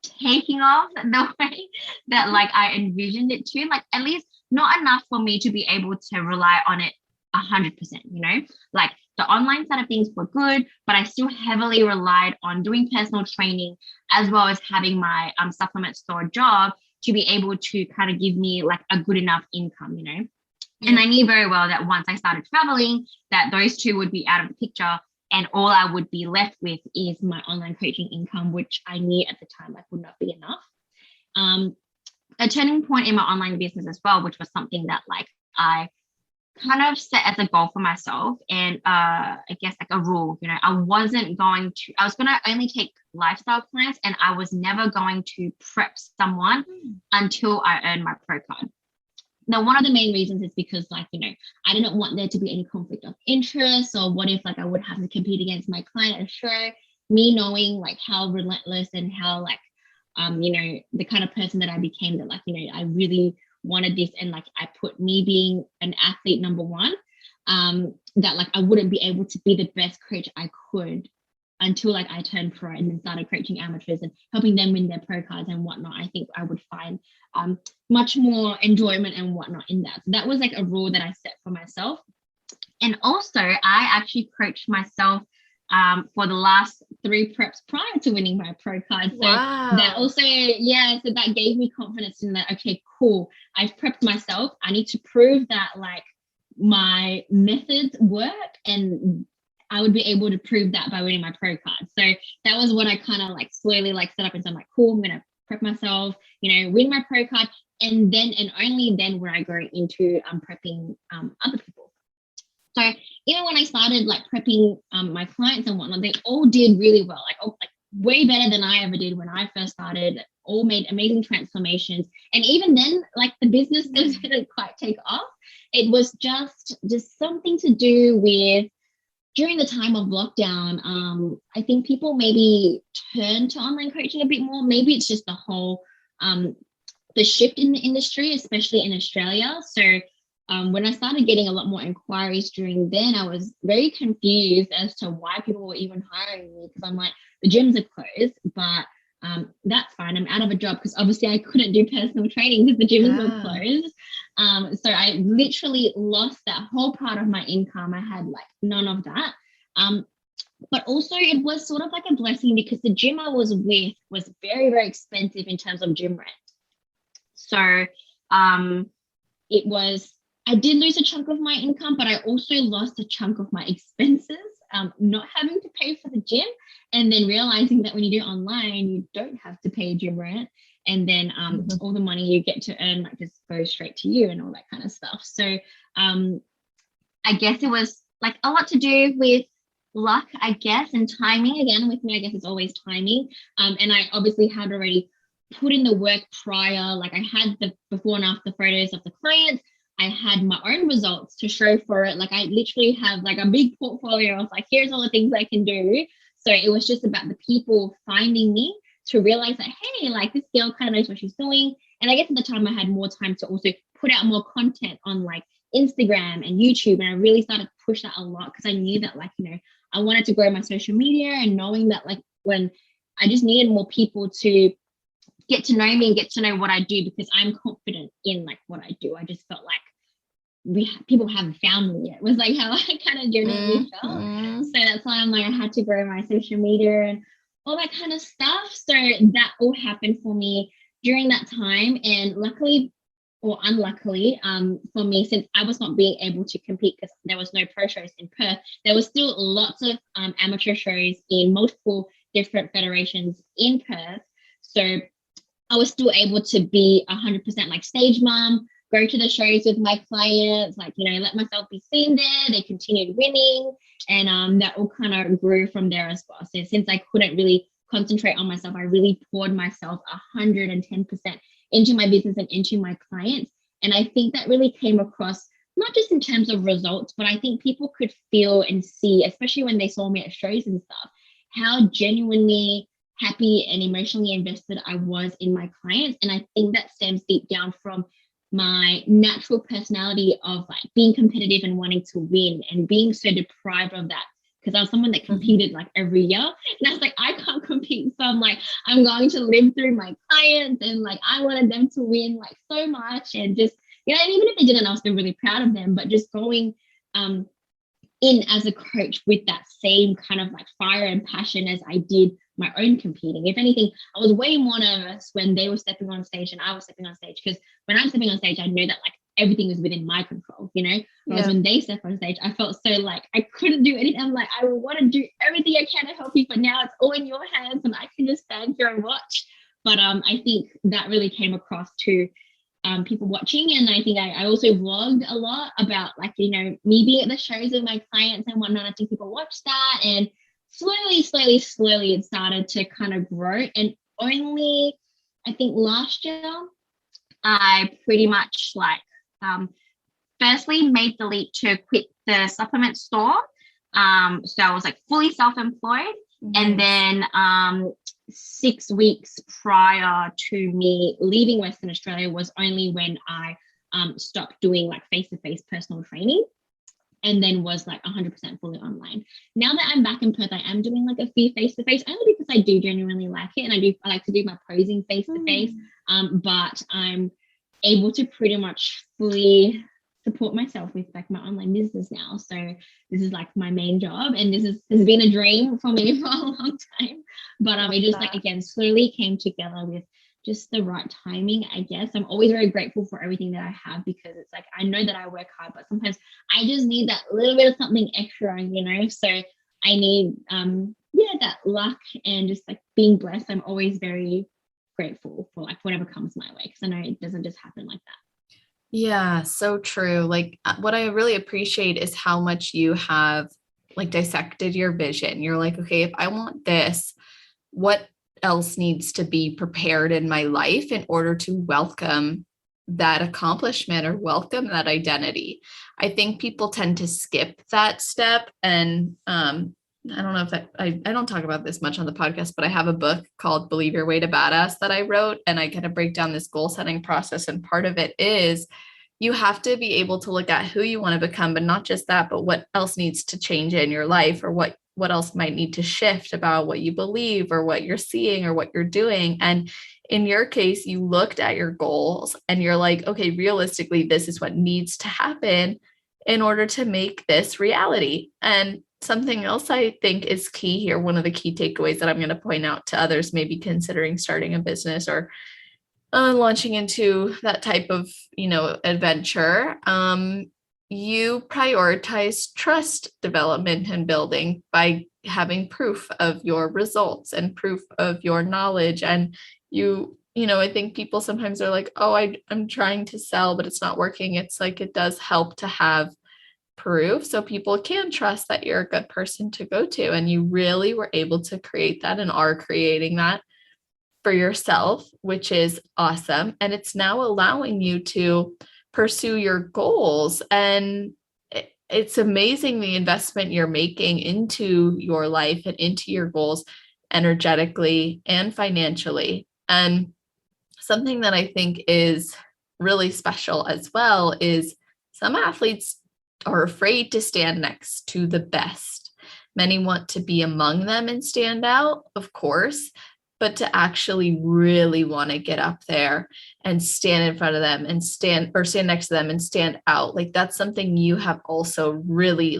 taking off the way that like I envisioned it to, like at least not enough for me to be able to rely on it 100%, like the online side of things were good, but I still heavily relied on doing personal training as well as having my supplement store job to be able to kind of give me like a good enough income, And I knew very well that once I started traveling, that those two would be out of the picture. And all I would be left with is my online coaching income, which I knew at the time like would not be enough. A turning point in my online business as well, which was something that like I kind of set as a goal for myself, and I guess like a rule, I was going to only take lifestyle clients, and I was never going to prep someone until I earned my pro card. Now, one of the main reasons is because like, I didn't want there to be any conflict of interest, or what if like I would have to compete against my client at a show, me knowing like how relentless and how like, the kind of person that I became, that like, I really wanted this, and like I put me being an athlete number one, that like I wouldn't be able to be the best coach I could until like I turned pro and then started coaching amateurs and helping them win their pro cards and whatnot. I think I would find much more enjoyment and whatnot in that. So that was like a rule that I set for myself. And also I actually coached myself for the last 3 preps prior to winning my pro card. So that also, so that gave me confidence in that, okay, cool, I've prepped myself. I need to prove that like my methods work, and I would be able to prove that by winning my pro card. So that was what I kind of like slowly like set up, and so I'm like, cool, I'm gonna prep myself, win my pro card, and then and only then would I go into prepping other people. So even when I started like prepping my clients and whatnot, they all did really well, like way better than I ever did when I first started. All made amazing transformations, and even then, like the business didn't quite take off. It was just something to do with during the time of lockdown. I think people maybe turned to online coaching a bit more. Maybe it's just the whole the shift in the industry, especially in Australia. So when I started getting a lot more inquiries during then, I was very confused as to why people were even hiring me, because I'm like, the gyms are closed, but that's fine. I'm out of a job because obviously I couldn't do personal training because the gyms were closed. So I literally lost that whole part of my income. I had like none of that. But also it was sort of like a blessing because the gym I was with was very, very expensive in terms of gym rent. So it was, I did lose a chunk of my income, but I also lost a chunk of my expenses, not having to pay for the gym, and then realizing that when you do online, you don't have to pay gym rent. And then all the money you get to earn like just goes straight to you and all that kind of stuff. So I guess it was like a lot to do with luck, I guess, and timing. Again, with me, I guess it's always timing. And I obviously had already put in the work prior. Like I had the before and after photos of the clients. I had my own results to show for it. Like I literally have like a big portfolio of like, here's all the things I can do. So it was just about the people finding me to realize that, hey, like this girl kind of knows what she's doing. And I guess at the time I had more time to also put out more content on like Instagram and YouTube. And I really started to push that a lot because I knew that like, I wanted to grow my social media, and knowing that like when I just needed more people to get to know me and get to know what I do, because I'm confident in like what I do. I just felt like people haven't found me yet. It was like how I kind of genuinely felt. So that's why I'm like, I had to grow my social media and all that kind of stuff. So that all happened for me during that time. And luckily or unluckily for me, since I was not being able to compete because there was no pro shows in Perth, there was still lots of amateur shows in multiple different federations in Perth. So I was still able to be 100% like stage mom, go to the shows with my clients, like, let myself be seen there. They continued winning, and that all kind of grew from there as well. So since I couldn't really concentrate on myself, I really poured myself 110% into my business and into my clients. And I think that really came across, not just in terms of results, but I think people could feel and see, especially when they saw me at shows and stuff, how genuinely happy and emotionally invested I was in my clients. And I think that stems deep down from my natural personality of like being competitive and wanting to win, and being so deprived of that because I was someone that competed like every year, and I was like, I can't compete, so I'm like, I'm going to live through my clients, and like I wanted them to win like so much, and just and even if they didn't, I was still really proud of them. But just going in as a coach with that same kind of like fire and passion as I did my own competing. If anything, I was way more nervous when they were stepping on stage and I was stepping on stage, because when I'm stepping on stage, I know that like everything is within my control, whereas when they step on stage, I felt so like I couldn't do anything. I'm like, I want to do everything I can to help you, but now it's all in your hands and I can just stand here and watch. But I think that really came across to people watching. And I think I also vlogged a lot about like, me being at the shows with my clients and whatnot. I think people watched that, and slowly it started to kind of grow. And only, I think last year, I pretty much like, firstly made the leap to quit the supplement store. So I was like fully self-employed. And then 6 weeks prior to me leaving Western Australia was only when I stopped doing like face-to-face personal training, and then was like 100% fully online. Now that I'm back in Perth, I am doing like a few face-to-face, only because I do genuinely like it, and I like to do my posing face-to-face. But I'm able to pretty much fully support myself with like my online business now. So this is like my main job, and this has been a dream for me for a long time. But it just like, again, slowly came together with just the right timing, I guess. I'm always very grateful for everything that I have, because it's like, I know that I work hard, but sometimes I just need that little bit of something extra, So I need that luck and just like being blessed. I'm always very grateful for like whatever comes my way, because I know it doesn't just happen like that. Yeah, so true. Like what I really appreciate is how much you have like dissected your vision. You're like, okay, if I want this, what else needs to be prepared in my life in order to welcome that accomplishment or welcome that identity? I think people tend to skip that step. And I don't know if I don't talk about this much on the podcast, but I have a book called Believe Your Way to Badass that I wrote, and I kind of break down this goal setting process. And part of it is you have to be able to look at who you want to become, but not just that, but what else needs to change in your life, or what else might need to shift about what you believe or what you're seeing or what you're doing. And in your case, you looked at your goals and you're like, okay, realistically, this is what needs to happen in order to make this reality. And something else I think is key here, one of the key takeaways that I'm going to point out to others maybe considering starting a business or launching into that type of, adventure, you prioritize trust development and building by having proof of your results and proof of your knowledge. And I think people sometimes are like, oh, I'm trying to sell, but it's not working. It's like, it does help to have proof so people can trust that you're a good person to go to. And you really were able to create that and are creating that for yourself, which is awesome. And it's now allowing you to pursue your goals. And it's amazing the investment you're making into your life and into your goals energetically and financially. And something that I think is really special as well is some athletes are afraid to stand next to the best. Many want to be among them and stand out, of course, but to actually really want to get up there and stand in front of them and stand next to them and stand out. Like that's something you have also really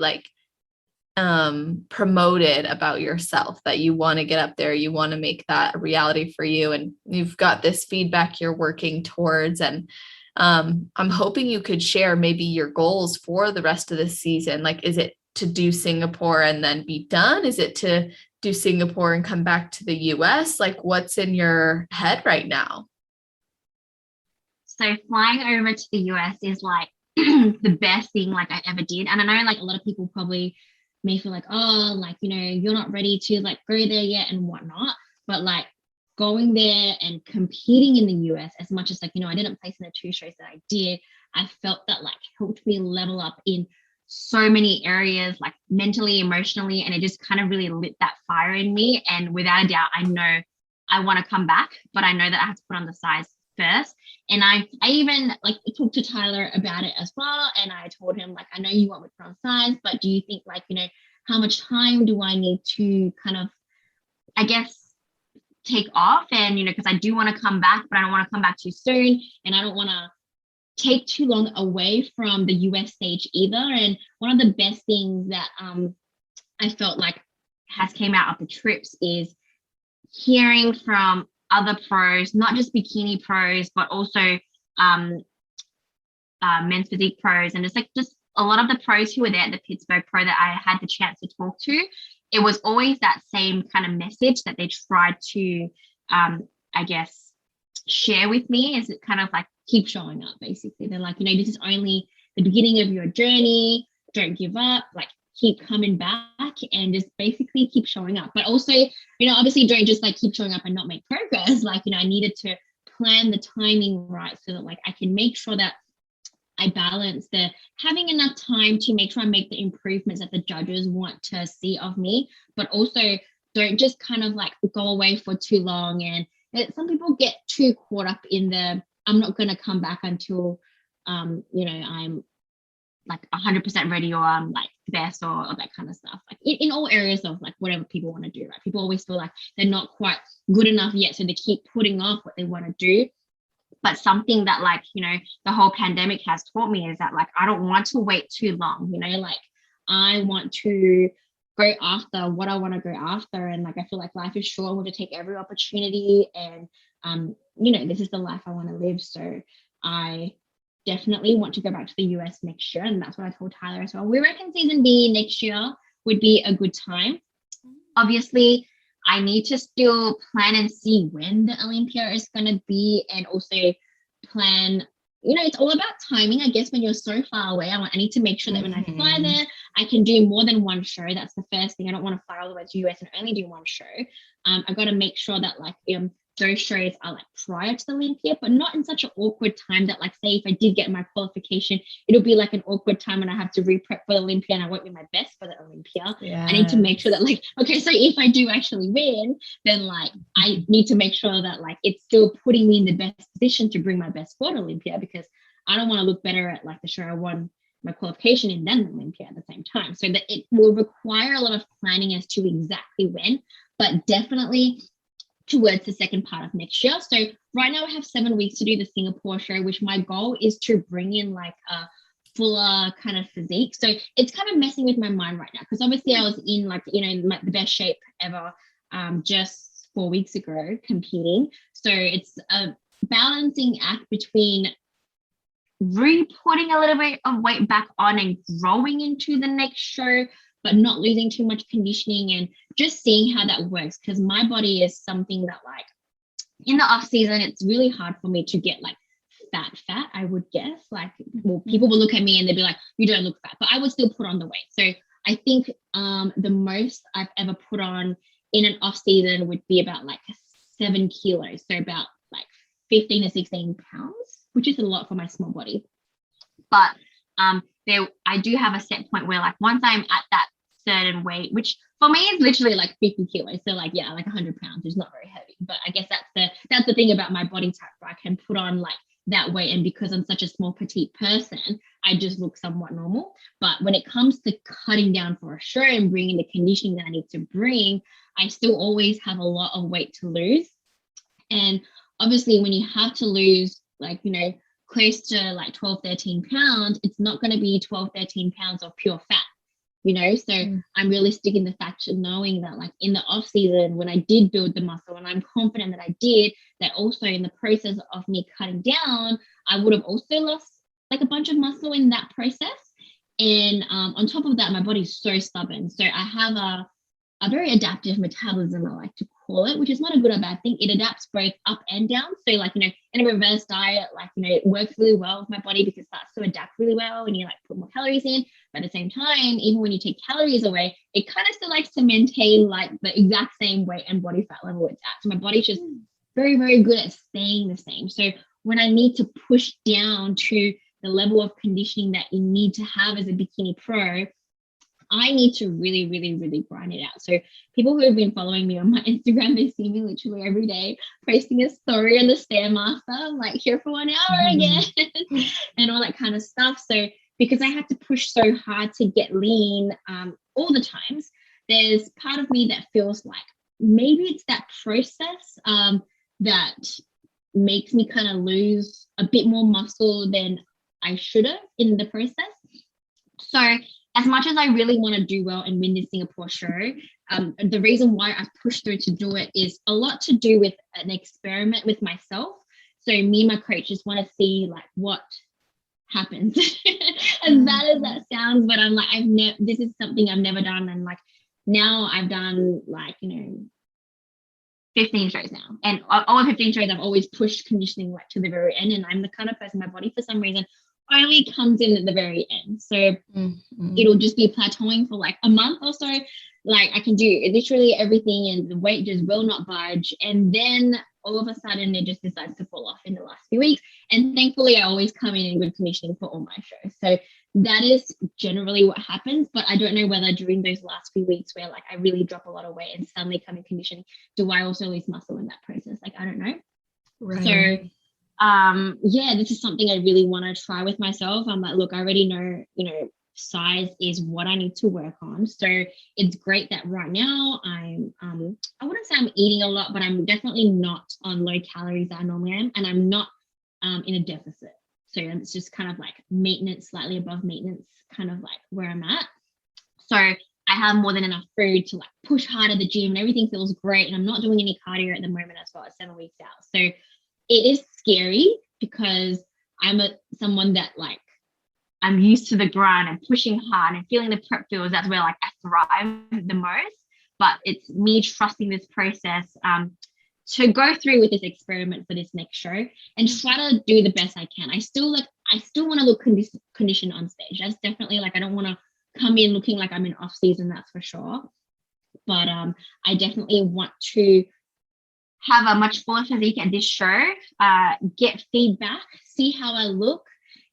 promoted about yourself, that you want to get up there, you want to make that a reality for you. And you've got this feedback you're working towards. And I'm hoping you could share maybe your goals for the rest of the season. Like, is it to do Singapore and then be done? Is it to do Singapore and come back to the US? Like, what's in your head right now? So flying over to the US is like the best thing like I ever did. And I know like a lot of people probably may feel like, oh, like, you're not ready to like go there yet and whatnot. But like going there and competing in the US, as much as like, I didn't place in the 2 shows that I did, I felt that like helped me level up in so many areas, like mentally, emotionally, and it just kind of really lit that fire in me. And without a doubt, I know I want to come back, but I know that I have to put on the size first. And I even like talked to Tyler about it as well. And I told him like, I know you want me to put on size, but do you think like, how much time do I need to kind of, I guess, take off? And, because I do want to come back, but I don't want to come back too soon. And I don't want to take too long away from the US stage either. And one of the best things that I felt like has came out of the trips is hearing from other pros, not just bikini pros, but also men's physique pros, and just a lot of the pros who were there at the Pittsburgh Pro that I had the chance to talk to. It was always that same kind of message that they tried to, I guess, share with me. Is it kind of like keep showing up, basically. They're like, this is only the beginning of your journey. Don't give up. Like, keep coming back and just basically keep showing up. But also, obviously don't just like keep showing up and not make progress. Like, I needed to plan the timing right so that like I can make sure that I balance the having enough time to make sure I make the improvements that the judges want to see of me, but also don't just kind of like go away for too long. And some people get too caught up in the I'm not going to come back until I'm like 100% ready, or I'm like the best, or that kind of stuff. Like in all areas of like whatever people want to do, right? People always feel like they're not quite good enough yet, so they keep putting off what they want to do. But something that like, the whole pandemic has taught me is that like, I don't want to wait too long, like I want to go after what I want to go after. And like, I feel like life is short. I want to take every opportunity, and, this is the life I want to live. So I definitely want to go back to the US next year. And that's what I told Tyler as well. We reckon season B next year, would be a good time. Obviously, I need to still plan and see when the Olympia is going to be, and also plan, it's all about timing, I guess, when you're so far away. I need to make sure that when I fly there, I can do more than one show. That's the first thing. I don't want to fly all the way to US and only do one show. I've got to make sure that like those shows are like prior to the Olympia, but not in such an awkward time that, like, say if I did get my qualification, it'll be like an awkward time when I have to re-prep for the Olympia and I won't be my best for the Olympia. I need to make sure that, like, okay, so if I do actually win, then like I need to make sure that like it's still putting me in the best position to bring my best for the Olympia, because I don't want to look better at like the show I won my qualification in than the Olympia at the same time. So that it will require a lot of planning as to exactly when, but definitely towards the second part of next year. So right now I have 7 weeks to do the Singapore show, which my goal is to bring in like a fuller kind of physique. So it's kind of messing with my mind right now, because obviously I was in like, the best shape ever just 4 weeks ago competing. So it's a balancing act between re-putting a little bit of weight back on and growing into the next show, but not losing too much conditioning, and just seeing how that works. Because my body is something that, like, in the off season, it's really hard for me to get like fat, I would guess. Like, well, people will look at me and they'll be like, you don't look fat, but I would still put on the weight. So I think the most I've ever put on in an off season would be about like 7 kilos. So about like 15 to 16 pounds, which is a lot for my small body. But I do have a set point where, like, once I'm at that certain weight, which for me is literally like 50 kilos, so like, yeah, like 100 pounds is not very heavy, but I guess that's the thing about my body type, where I can put on like that weight, and because I'm such a small petite person, I just look somewhat normal. But when it comes to cutting down for a show and bringing the conditioning that I need to bring, I still always have a lot of weight to lose. And obviously when you have to lose like, close to like 12, 13 pounds, it's not going to be 12, 13 pounds of pure fat, so I'm realistic in the fact of knowing that, like, in the off season, when I did build the muscle, and I'm confident that I did, that also in the process of me cutting down, I would have also lost like a bunch of muscle in that process. And on top of that, my body's so stubborn. So I have a very adaptive metabolism, I like to call it, which is not a good or bad thing. It adapts both up and down. So like, in a reverse diet, like, it works really well with my body because it starts to adapt really well when you like put more calories in. But at the same time, even when you take calories away, it kind of still likes to maintain like the exact same weight and body fat level it's at. So my body's just very, very good at staying the same. So when I need to push down to the level of conditioning that you need to have as a bikini pro, I need to really, really, really grind it out. So people who have been following me on my Instagram, they see me literally every day posting a story on the Stairmaster. I'm like, here for 1 hour again and all that kind of stuff. So because I had to push so hard to get lean all the times, there's part of me that feels like maybe it's that process that makes me kind of lose a bit more muscle than I should have in the process. So as much as I really want to do well and win this Singapore show, the reason why I've pushed through to do it is a lot to do with an experiment with myself. So me and my coach just want to see like what happens. As bad as that sounds, but I'm like, this is something I've never done. And like now I've done like, 15 shows now. And all 15 shows I've always pushed conditioning like to the very end. And I'm the kind of person, my body for some reason only comes in at the very end. So it'll just be plateauing for like a month or so. Like I can do literally everything and the weight just will not budge. And then all of a sudden it just decides to fall off in the last few weeks. And thankfully I always come in good conditioning for all my shows. So that is generally what happens. But I don't know whether during those last few weeks where like I really drop a lot of weight and suddenly come in conditioning, do I also lose muscle in that process? Like, I don't know. Right. So this is something I really want to try with myself. I'm like, look, I already know, size is what I need to work on. So it's great that right now I'm, I wouldn't say I'm eating a lot, but I'm definitely not on low calories that I normally am. And I'm not in a deficit. So it's just kind of like maintenance, slightly above maintenance, kind of like where I'm at. So I have more than enough food to like push hard at the gym and everything feels great. And I'm not doing any cardio at the moment as well at 7 weeks out. So it is scary because I'm someone that like I'm used to the grind and pushing hard and feeling the prep feels, that's where like I thrive the most. But it's me trusting this process to go through with this experiment for this next show and try to do the best I can. I still want to look conditioned on stage. That's definitely like, I don't want to come in looking like I'm in off season, that's for sure. But I definitely want to have a much fuller physique at this show, get feedback, see how I look.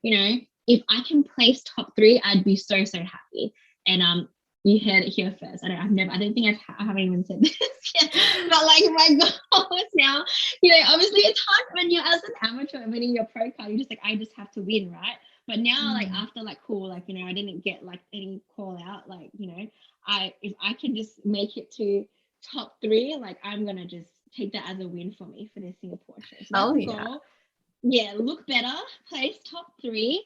You know, if I can place top 3, I'd be so happy. And you heard it here first. I don't think I haven't even said this yet. But like my goal is now, you know, obviously it's hard when you're as an amateur and winning your pro card, you're just like, I just have to win, right? But now, like after like cool, like, you know, I didn't get like any call out, like, you know, if I can just make it to top 3, like I'm gonna just take that as a win for me for this Singapore show. So that's the goal. Yeah, look better, place top 3.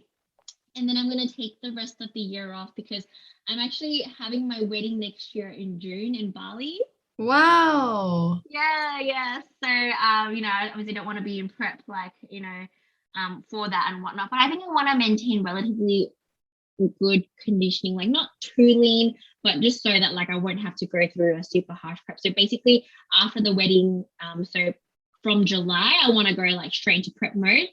And then I'm going to take the rest of the year off because I'm actually having my wedding next year in June in Bali. Wow. Yeah. So, you know, I obviously don't want to be in prep, like, you know, for that and whatnot. But I think I want to maintain relatively good conditioning, like not too lean, but just so that like I won't have to go through a super harsh prep. So basically after the wedding, so from July, I want to go like straight into prep mode.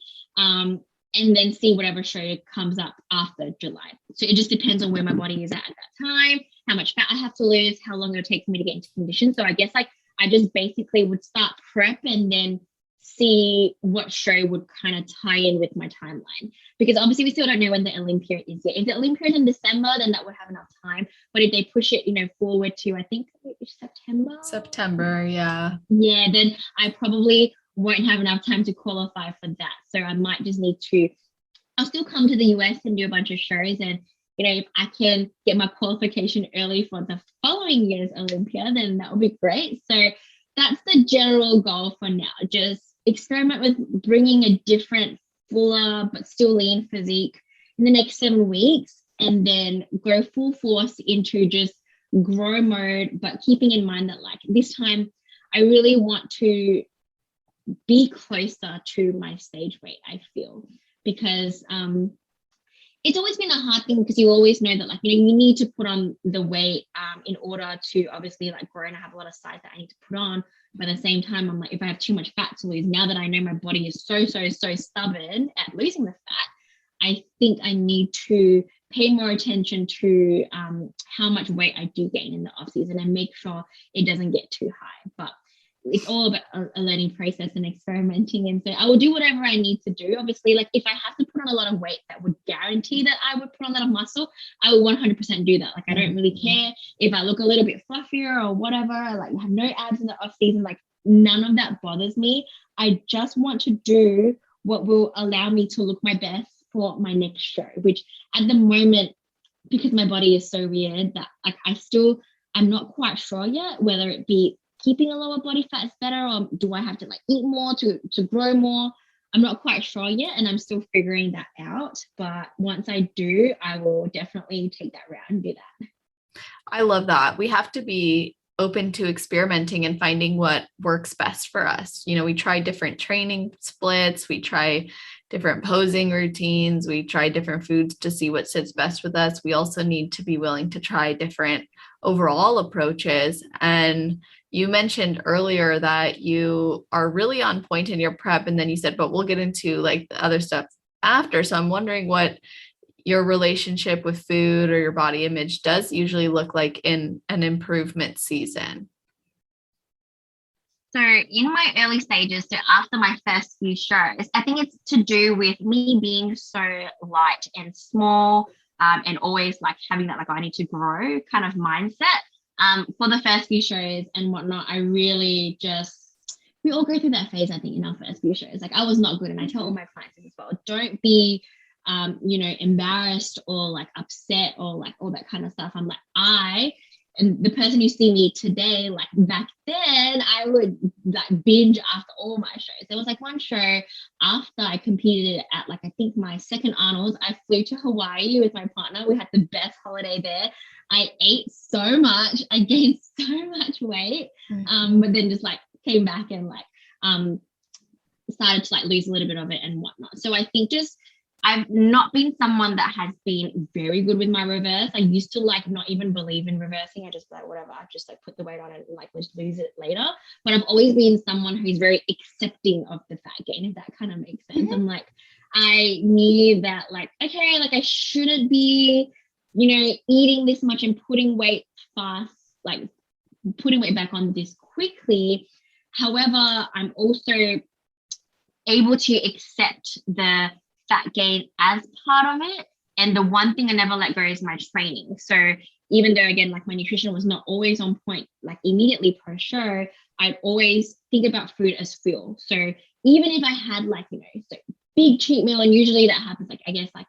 And then see whatever show comes up after July. So it just depends on where my body is at that time, how much fat I have to lose, how long it'll take for me to get into condition. So I guess like I just basically would start prep and then see what show would kind of tie in with my timeline. Because obviously we still don't know when the Olympia is yet. If the Olympia is in December, then that would have enough time. But if they push it, you know, forward to, I think it's September, yeah. Yeah, then I probably won't have enough time to qualify for that. So I might just need to, I'll still come to the US and do a bunch of shows. And, you know, if I can get my qualification early for the following year's Olympia, then that would be great. So that's the general goal for now. Just experiment with bringing a different, fuller, but still lean physique in the next 7 weeks, and then go full force into just grow mode, but keeping in mind that like this time I really want to be closer to my stage weight, I feel, because it's always been a hard thing because you always know that like, you know, you need to put on the weight in order to obviously like grow, and I have a lot of size that I need to put on. But at the same time, I'm like, if I have too much fat to lose, now that I know my body is so stubborn at losing the fat, I think I need to pay more attention to how much weight I do gain in the off season and make sure it doesn't get too high. But it's all about a learning process and experimenting. And so I will do whatever I need to do. Obviously, like if I have to put on a lot of weight that would guarantee that I would put on a lot of muscle, I will 100% do that. Like I don't really care if I look a little bit fluffier or whatever, like have no abs in the off season, like none of that bothers me. I just want to do what will allow me to look my best for my next show, which at the moment, because my body is so weird, that like I'm not quite sure yet whether it be keeping a lower body fat is better, or do I have to like eat more to grow more? I'm not quite sure yet, and I'm still figuring that out. But once I do, I will definitely take that route and do that. I love that. We have to be open to experimenting and finding what works best for us. You know, we try different training splits, we try different posing routines, we try different foods to see what sits best with us. We also need to be willing to try different overall approaches. And you mentioned earlier that you are really on point in your prep, and then you said, but we'll get into like the other stuff after. So I'm wondering what your relationship with food or your body image does usually look like in an improvement season. So in my early stages, so after my first few shows, I think it's to do with me being so light and small, and always like having that like I need to grow kind of mindset. For the first few shows and whatnot, I really we all go through that phase, I think, in our first few shows. Like I was not good, and I tell all my clients as well, don't be you know, embarrassed or like upset or like all that kind of stuff. I'm like, and the person you see me today, like back then, I would like binge after all my shows. There was like one show after I competed at like, I think my second Arnold, I flew to Hawaii with my partner. We had the best holiday there. I ate so much, I gained so much weight, but then just like came back and like started to like lose a little bit of it and whatnot. So I think just I've not been someone that has been very good with my reverse. I used to like not even believe in reversing. I just like whatever, I just like put the weight on it and like let's lose it later. But I've always been someone who's very accepting of the fat gain, if that kind of makes sense. Mm-hmm. I'm like, I knew that like, okay, like I shouldn't be, eating this much and putting weight fast, like putting weight back on this quickly. However, I'm also able to accept the fat gain as part of it. And the one thing I never let go is my training. So even though, again, like my nutrition was not always on point, like immediately per show, I'd always think about food as fuel. So even if I had like, so big cheat meal, and usually that happens like, I guess like,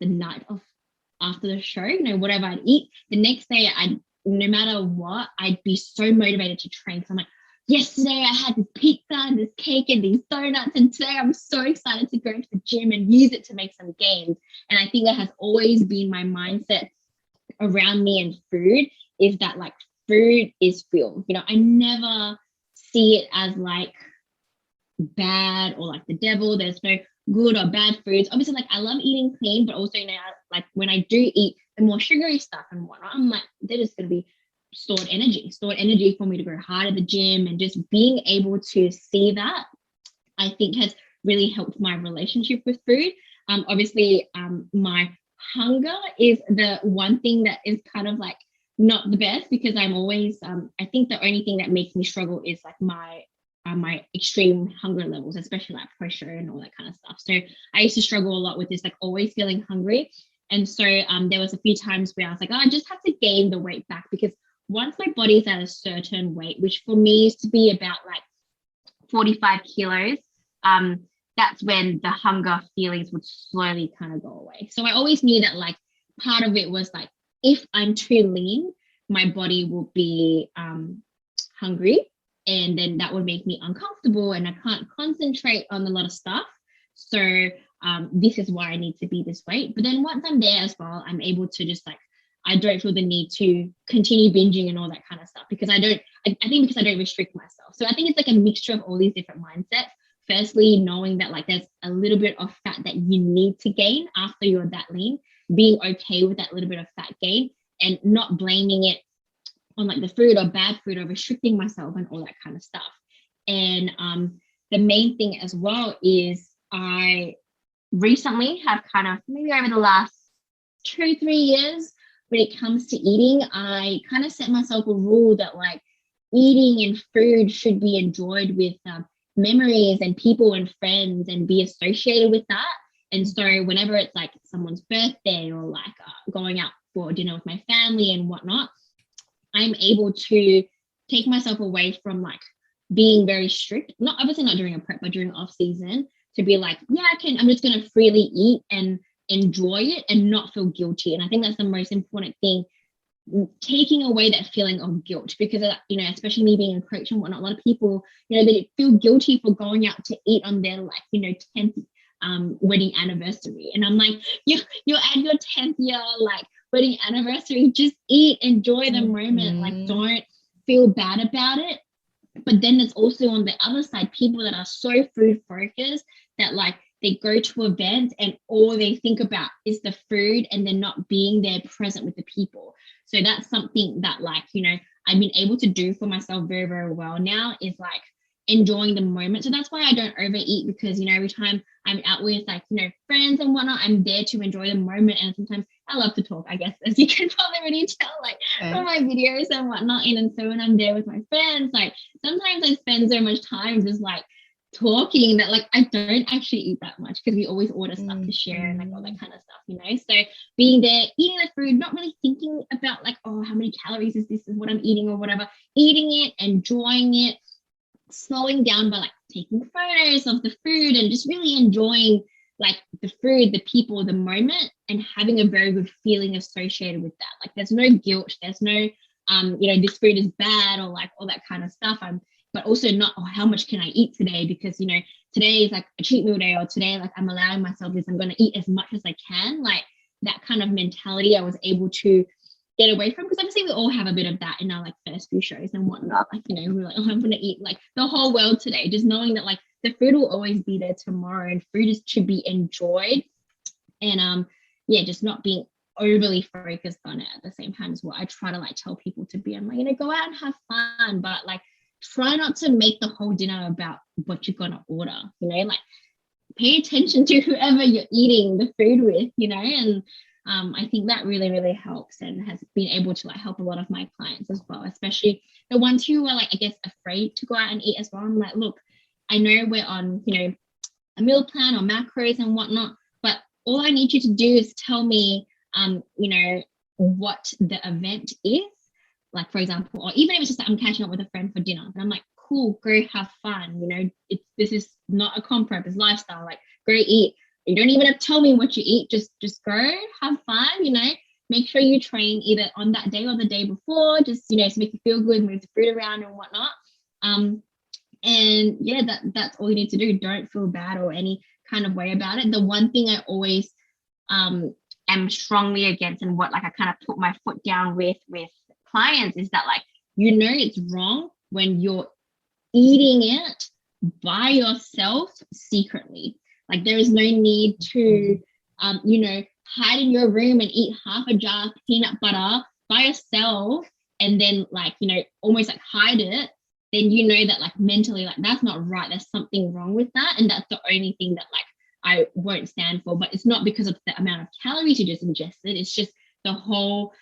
the night of after the show, whatever I'd eat, the next day no matter what, I'd be so motivated to train. So I'm like, yesterday I had this pizza and this cake and these donuts, and today I'm so excited to go to the gym and use it to make some gains. And I think that has always been my mindset around me and food, is that like food is fuel. I never see it as like bad or like the devil. There's no good or bad foods. Obviously, like I love eating clean, but also like when I do eat the more sugary stuff and whatnot, I'm like, they're just going to be stored energy for me to go hard at the gym. And just being able to see that, I think has really helped my relationship with food. Obviously, my hunger is the one thing that is kind of like not the best, because I'm always I think the only thing that makes me struggle is like my extreme hunger levels, especially like pressure and all that kind of stuff. So I used to struggle a lot with this, like always feeling hungry. And so there was a few times where I was like, oh, I just have to gain the weight back, because once my body's at a certain weight, which for me used to be about like 45 kilos, that's when the hunger feelings would slowly kind of go away. So I always knew that like part of it was like, if I'm too lean, my body will be hungry, and then that would make me uncomfortable and I can't concentrate on a lot of stuff. So this is why I need to be this weight. But then once I'm there as well, I'm able to just like, I don't feel the need to continue binging and all that kind of stuff, because I think because I don't restrict myself. So I think it's like a mixture of all these different mindsets. Firstly, knowing that like there's a little bit of fat that you need to gain after you're that lean, being okay with that little bit of fat gain and not blaming it on like the food or bad food or restricting myself and all that kind of stuff. And the main thing as well is I recently have kind of, maybe over the last 2-3 years, when it comes to eating, I kind of set myself a rule that like eating and food should be enjoyed with memories and people and friends and be associated with that. And so whenever it's like someone's birthday or like going out for dinner with my family and whatnot, I'm able to take myself away from like being very strict, not obviously not during a prep, but during off season, to be like, yeah, I'm just going to freely eat and enjoy it and not feel guilty. And I think that's the most important thing, taking away that feeling of guilt, because especially me being a coach and whatnot, a lot of people, they feel guilty for going out to eat on their like 10th wedding anniversary. And I'm like, you're at your 10th year like wedding anniversary, just eat, enjoy the moment, like don't feel bad about it. But then there's also on the other side people that are so food focused that like they go to events and all they think about is the food, and they're not being there present with the people. So that's something that like, I've been able to do for myself very, very well now, is like enjoying the moment. So that's why I don't overeat, because, every time I'm out with like, friends and whatnot, I'm there to enjoy the moment. And sometimes I love to talk, I guess, as you can probably already tell, like from my videos and whatnot. And so when I'm there with my friends, like sometimes I spend so much time just like talking that like I don't actually eat that much, because we always order stuff to share and like all that kind of stuff, so being there, eating the food, not really thinking about like, oh, how many calories is this, is what I'm eating or whatever, eating it, enjoying it, slowing down by like taking photos of the food and just really enjoying like the food, the people, the moment, and having a very good feeling associated with that. Like there's no guilt, there's no this food is bad or like all that kind of stuff. But also not, oh, how much can I eat today? Because, today is like a cheat meal day, or today, like I'm allowing myself this, I'm going to eat as much as I can. Like that kind of mentality I was able to get away from, because obviously we all have a bit of that in our like first few shows and whatnot. Like, we're like, oh, I'm going to eat like the whole world today, just knowing that like the food will always be there tomorrow, and food is to be enjoyed. And yeah, just not being overly focused on it at the same time as well. I try to like tell people to be, I'm like, go out and have fun, but like try not to make the whole dinner about what you're gonna order, like pay attention to whoever you're eating the food with, and I think that really, really helps and has been able to like help a lot of my clients as well, especially the ones who are like, I guess, afraid to go out and eat as well. I'm like, look, I know we're on, a meal plan or macros and whatnot, but all I need you to do is tell me, what the event is. Like, for example, or even if it's just that I'm catching up with a friend for dinner, and I'm like, cool, go have fun. This is not a comp prep, it's lifestyle. Like, go eat. You don't even have to tell me what you eat. Just go have fun. Make sure you train either on that day or the day before. Just to make you feel good, move the food around and whatnot. And yeah, that's all you need to do. Don't feel bad or any kind of way about it. The one thing I always am strongly against, and what like I kind of put my foot down with clients, is that like it's wrong when you're eating it by yourself secretly. Like, there is no need to hide in your room and eat half a jar of peanut butter by yourself and then like almost like hide it. Then that like mentally, like, that's not right. There's something wrong with that, and that's the only thing that like I won't stand for. But it's not because of the amount of calories you just ingested. It's just the whole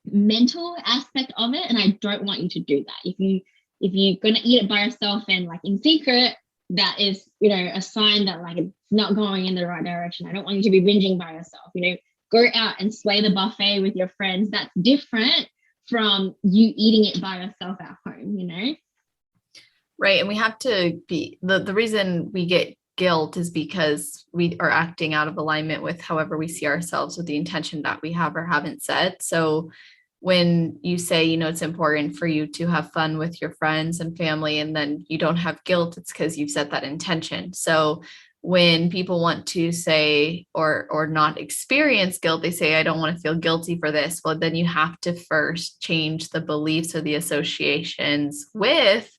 mental aspect of it, and I don't want you to do that. If you're gonna eat it by yourself and like in secret, that is a sign that like it's not going in the right direction. I don't want you to be binging by yourself. Go out and sway the buffet with your friends. That's different from you eating it by yourself at home. Right. And we have to be, the reason we get guilt is because we are acting out of alignment with however we see ourselves, with the intention that we have or haven't set. So when you say, it's important for you to have fun with your friends and family, and then you don't have guilt, it's because you've set that intention. So when people want to say or not experience guilt, they say, I don't want to feel guilty for this. Well, then you have to first change the beliefs or the associations with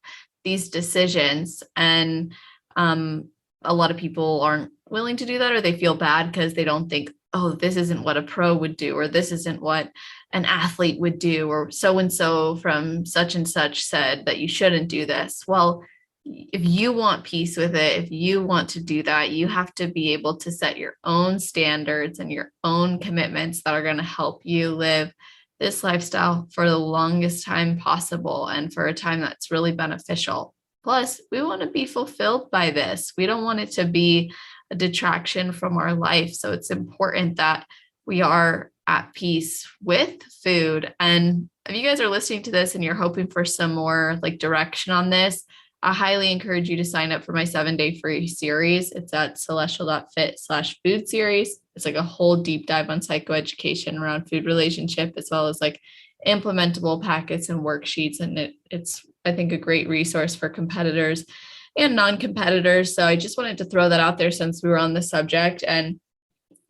these decisions. And a lot of people aren't willing to do that, or they feel bad because they don't think, oh, this isn't what a pro would do, or this isn't what an athlete would do, or so-and-so from such and such said that you shouldn't do this. Well, if you want peace with it, if you want to do that, you have to be able to set your own standards and your own commitments that are going to help you live this lifestyle for the longest time possible, and for a time that's really beneficial. Plus, we want to be fulfilled by this. We don't want it to be a detraction from our life. So it's important that we are at peace with food. And if you guys are listening to this and you're hoping for some more like direction on this, I highly encourage you to sign up for my 7-day free series. It's at celestial.fit/food series. It's like a whole deep dive on psychoeducation around food relationship, as well as like implementable packets and worksheets. And it's, I think, a great resource for competitors and non-competitors. So I just wanted to throw that out there since we were on the subject. And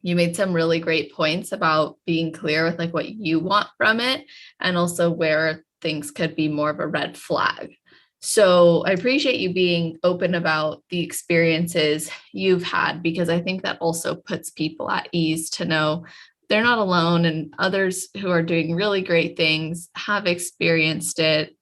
you made some really great points about being clear with like what you want from it, and also where things could be more of a red flag. So I appreciate you being open about the experiences you've had, because I think that also puts people at ease to know they're not alone, and others who are doing really great things have experienced it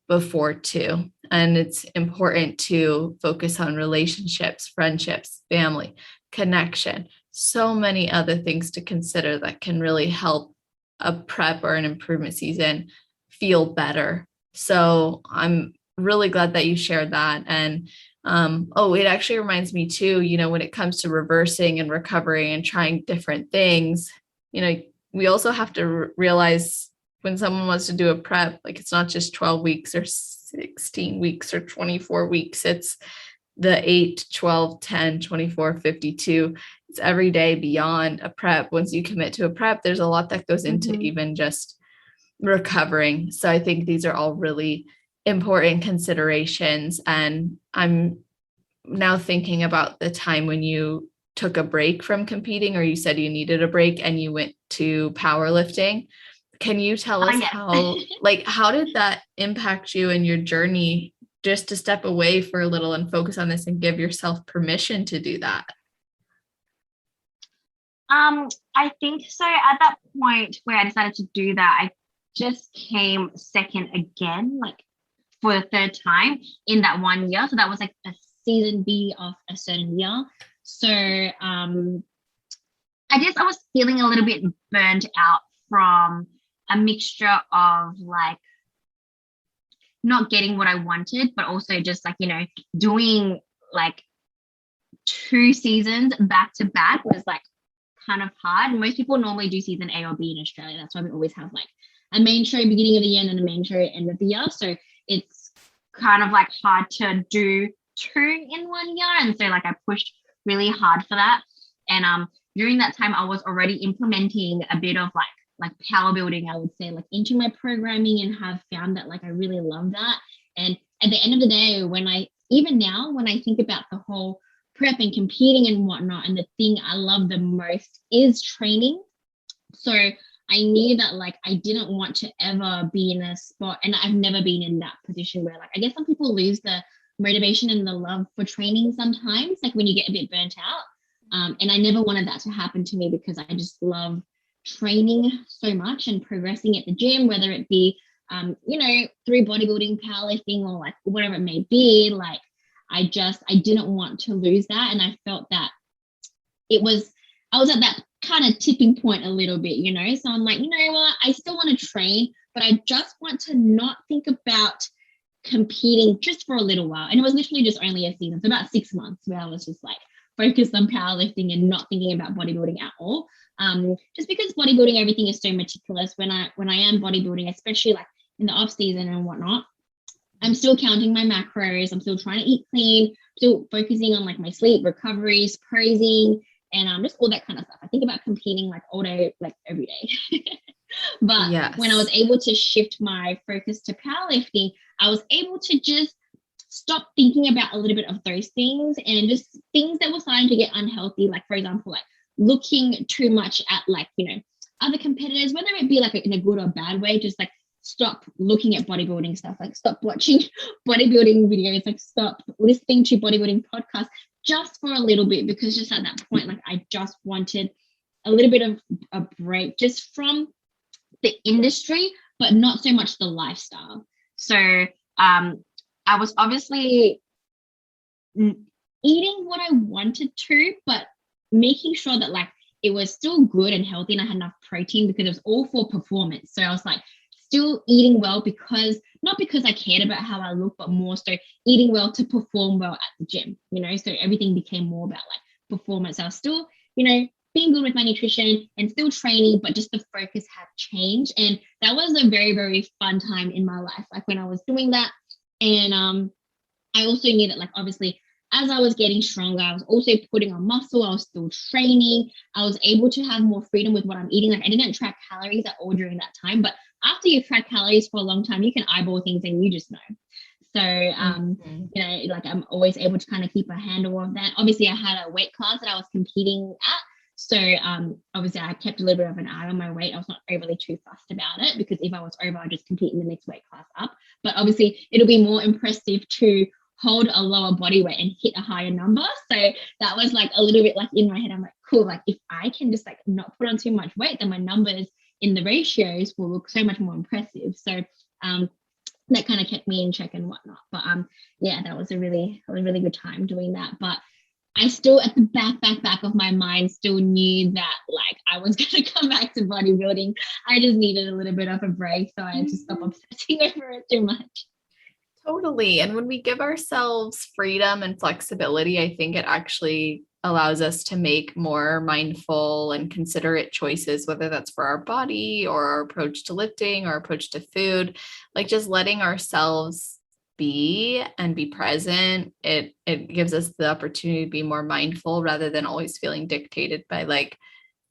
before too. And it's important to focus on relationships, friendships, family, connection, so many other things to consider that can really help a prep or an improvement season feel better. So I'm really glad that you shared that. And it actually reminds me too, when it comes to reversing and recovering and trying different things, we also have to realize when someone wants to do a prep, like, it's not just 12 weeks or 16 weeks or 24 weeks. It's the 8, 12, 10, 24, 52. It's every day beyond a prep. Once you commit to a prep, there's a lot that goes into even just recovering. So I think these are all really important considerations. And I'm now thinking about the time when you took a break from competing, or you said you needed a break and you went to powerlifting. Can you tell us yes. how did that impact you in your journey just to step away for a little and focus on this and give yourself permission to do that? I think so. At that point where I decided to do that, I just came second again, like for the third time in that 1 year. So that was like a season B of a certain year. So I guess I was feeling a little bit burnt out from a mixture of like not getting what I wanted, but also just like, doing like 2 seasons back to back was like kind of hard. Most people normally do season A or B in Australia. That's why we always have like a main show beginning of the year and a main show end of the year. So it's kind of like hard to do 2 in 1 year. And so like I pushed really hard for that. And during that time, I was already implementing a bit of like power building, I would say, like into my programming, and have found that like I really love that. And at the end of the day, even now, when I think about the whole prep and competing and whatnot, and the thing I love the most is training. So I knew that like I didn't want to ever be in a spot, and I've never been in that position where like I guess some people lose the motivation and the love for training sometimes, like when you get a bit burnt out. And I never wanted that to happen to me, because I just love training so much and progressing at the gym, whether it be through bodybuilding, powerlifting, or like whatever it may be. Like I didn't want to lose that. And I felt that I was at that kind of tipping point a little bit, so I'm like, you know what, I still want to train, but I just want to not think about competing just for a little while. And it was literally just only a season, so about 6 months, where I was just like focused on powerlifting and not thinking about bodybuilding at all. Just because bodybuilding, everything is so meticulous. When I am bodybuilding, especially like in the off season and whatnot, I'm still counting my macros. I'm still trying to eat clean, still focusing on like my sleep, recoveries, posing, and just all that kind of stuff. I think about competing like all day, like every day. But Yes. When I was able to shift my focus to powerlifting, I was able to just stop thinking about a little bit of those things, and just things that were starting to get unhealthy. Like, for example, like looking too much at like, other competitors, whether it be like in a good or bad way, just like stop looking at bodybuilding stuff, like stop watching bodybuilding videos, like stop listening to bodybuilding podcasts just for a little bit, because just at that point, like I just wanted a little bit of a break just from the industry, but not so much the lifestyle. So I was obviously eating what I wanted to, but making sure that like it was still good and healthy, and I had enough protein, because it was all for performance. So I was like still eating well, not because I cared about how I look, but more so eating well to perform well at the gym, so everything became more about like performance. I was still, being good with my nutrition and still training, but just the focus had changed. And that was a very, very fun time in my life, like when I was doing that. And I also knew that like obviously as I was getting stronger, I was also putting on muscle. I was still training. I was able to have more freedom with what I'm eating. Like I didn't track calories at all during that time, but after you track calories for a long time, you can eyeball things and you just know. So, like I'm always able to kind of keep a handle on that. Obviously, I had a weight class that I was competing at. So obviously I kept a little bit of an eye on my weight. I was not overly too fussed about it, because if I was over, I'd just compete in the next weight class up. But obviously it'll be more impressive to hold a lower body weight and hit a higher number. So that was like a little bit like in my head, I'm like, cool, like if I can just like not put on too much weight, then my numbers in the ratios will look so much more impressive. So that kind of kept me in check and whatnot. But yeah, that was a really good time doing that. But I still, at the back of my mind, still knew that like I was going to come back to bodybuilding. I just needed a little bit of a break, so I had to stop obsessing over it too much. Totally. And when we give ourselves freedom and flexibility, I think it actually allows us to make more mindful and considerate choices, whether that's for our body or our approach to lifting or approach to food, like just letting ourselves be and be present. It gives us the opportunity to be more mindful rather than always feeling dictated by like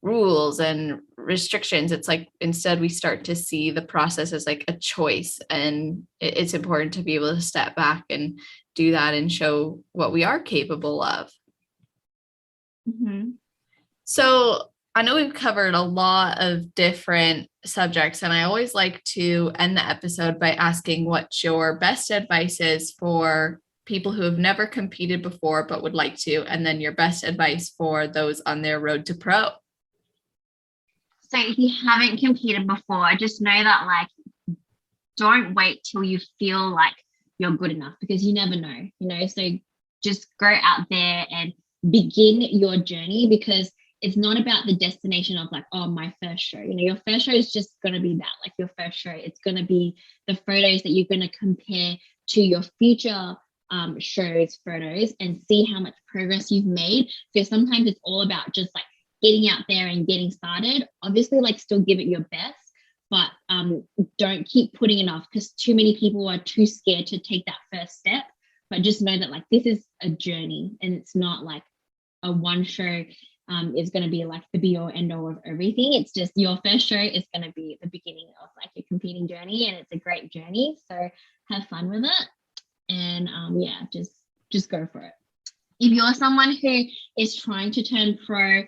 rules and restrictions. It's like instead we start to see the process as like a choice, and it's important to be able to step back and do that and show what we are capable of. Mm-hmm. So I know we've covered a lot of different subjects, and I always like to end the episode by asking what your best advice is for people who have never competed before but would like to, and then your best advice for those on their road to pro. So if you haven't competed before, just know that like don't wait till you feel like you're good enough, because you never know, so just go out there and begin your journey, because it's not about the destination of like, oh, my first show. Your first show is just going to be that, like your first show. It's going to be the photos that you're going to compare to your future shows photos and see how much progress you've made. So sometimes it's all about just like getting out there and getting started. Obviously, like still give it your best, but don't keep putting it off, because too many people are too scared to take that first step. But just know that like this is a journey, and it's not like a one show is going to be like the be all end all of everything. It's just your first show is going to be the beginning of like your competing journey, and it's a great journey. So have fun with it, and yeah, just go for it. If you're someone who is trying to turn pro,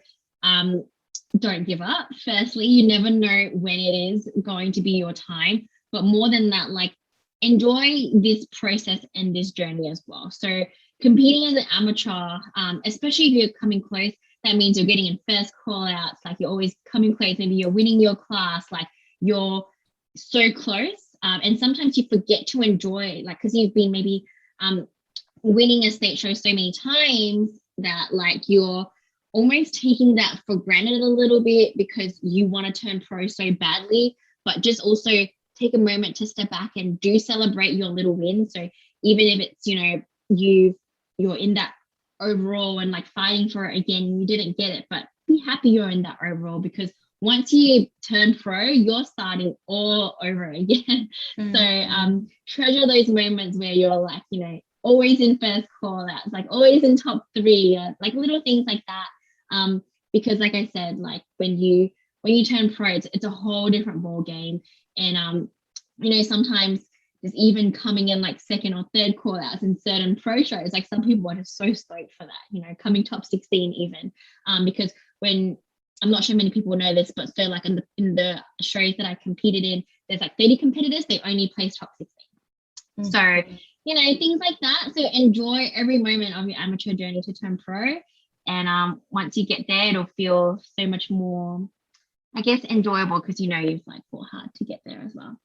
don't give up. Firstly, you never know when it is going to be your time, but more than that, like enjoy this process and this journey as well. So competing as an amateur, especially if you're coming close, that means you're getting in first call outs, like you're always coming close, maybe you're winning your class, like you're so close. And sometimes you forget to enjoy, like, because you've been maybe winning a state show so many times that like you're almost taking that for granted a little bit because you want to turn pro so badly. But just also take a moment to step back and do celebrate your little wins. So even if it's, you're in that overall and like fighting for it again, you didn't get it, but be happy you're in that overall, because once you turn pro, you're starting all over again. So treasure those moments where you're like, always in first call outs, like always in top 3, like little things like that. Because like I said, like when you turn pro, it's a whole different ball game. And sometimes just even coming in like second or third call outs in certain pro shows, like some people are just so stoked for that, coming top 16 even, because when I'm not sure many people know this, but so like in the shows that I competed in, there's like 30 competitors, they only place top 16. So things like that. So enjoy every moment of your amateur journey to turn pro, and once you get there, it'll feel so much more, I guess, enjoyable, because you've like fought hard to get there as well.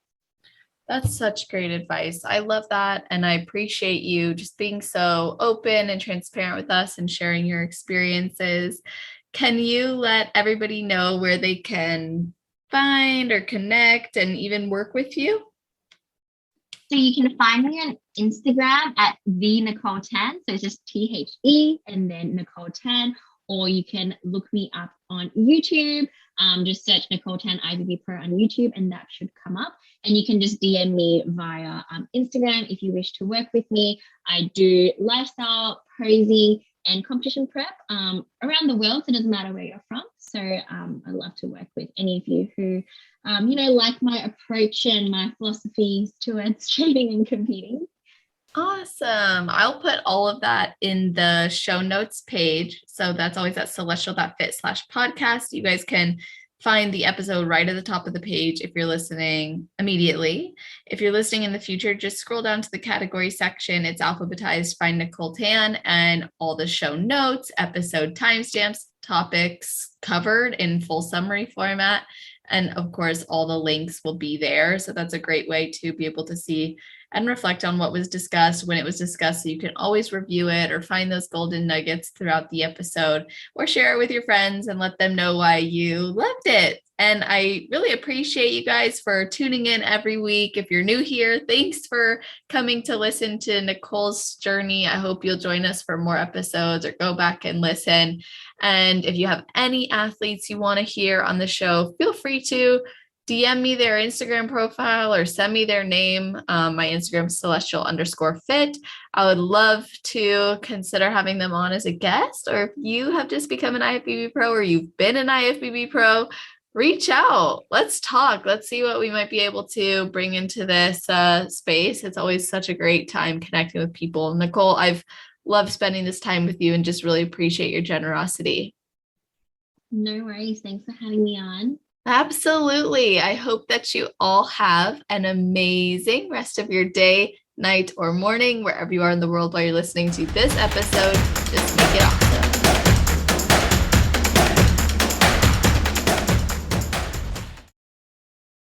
That's such great advice. I love that. And I appreciate you just being so open and transparent with us and sharing your experiences. Can you let everybody know where they can find or connect and even work with you? So you can find me on Instagram at the Nicole Tan. So it's just THE and then Nicole Tan, or you can look me up on YouTube. Just search Nicole Tan IFBB Pro on YouTube, and that should come up. And you can just DM me via Instagram if you wish to work with me. I do lifestyle, posing, and competition prep around the world. So it doesn't matter where you're from. So I'd love to work with any of you who, like my approach and my philosophies towards training and competing. Awesome. I'll put all of that in the show notes page. So that's always at celestial.fit/podcast. You guys can find the episode right at the top of the page if you're listening immediately. If you're listening in the future, just scroll down to the category section. It's alphabetized by Nicole Tan, and all the show notes, episode timestamps, topics covered in full summary format. And of course, all the links will be there. So that's a great way to be able to see and reflect on what was discussed when it was discussed. So you can always review it or find those golden nuggets throughout the episode, or share it with your friends and let them know why you loved it. And I really appreciate you guys for tuning in every week. If you're new here, thanks for coming to listen to Nicole's journey. I hope you'll join us for more episodes or go back and listen. And if you have any athletes you want to hear on the show, feel free to DM me their Instagram profile or send me their name. My Instagram is celestial_fit. I would love to consider having them on as a guest, or if you have just become an IFBB Pro or you've been an IFBB Pro, reach out. Let's talk. Let's see what we might be able to bring into this space. It's always such a great time connecting with people. Nicole, I've loved spending this time with you and just really appreciate your generosity. No worries. Thanks for having me on. Absolutely. I hope that you all have an amazing rest of your day, night, or morning, wherever you are in the world while you're listening to this episode. Just make it awesome.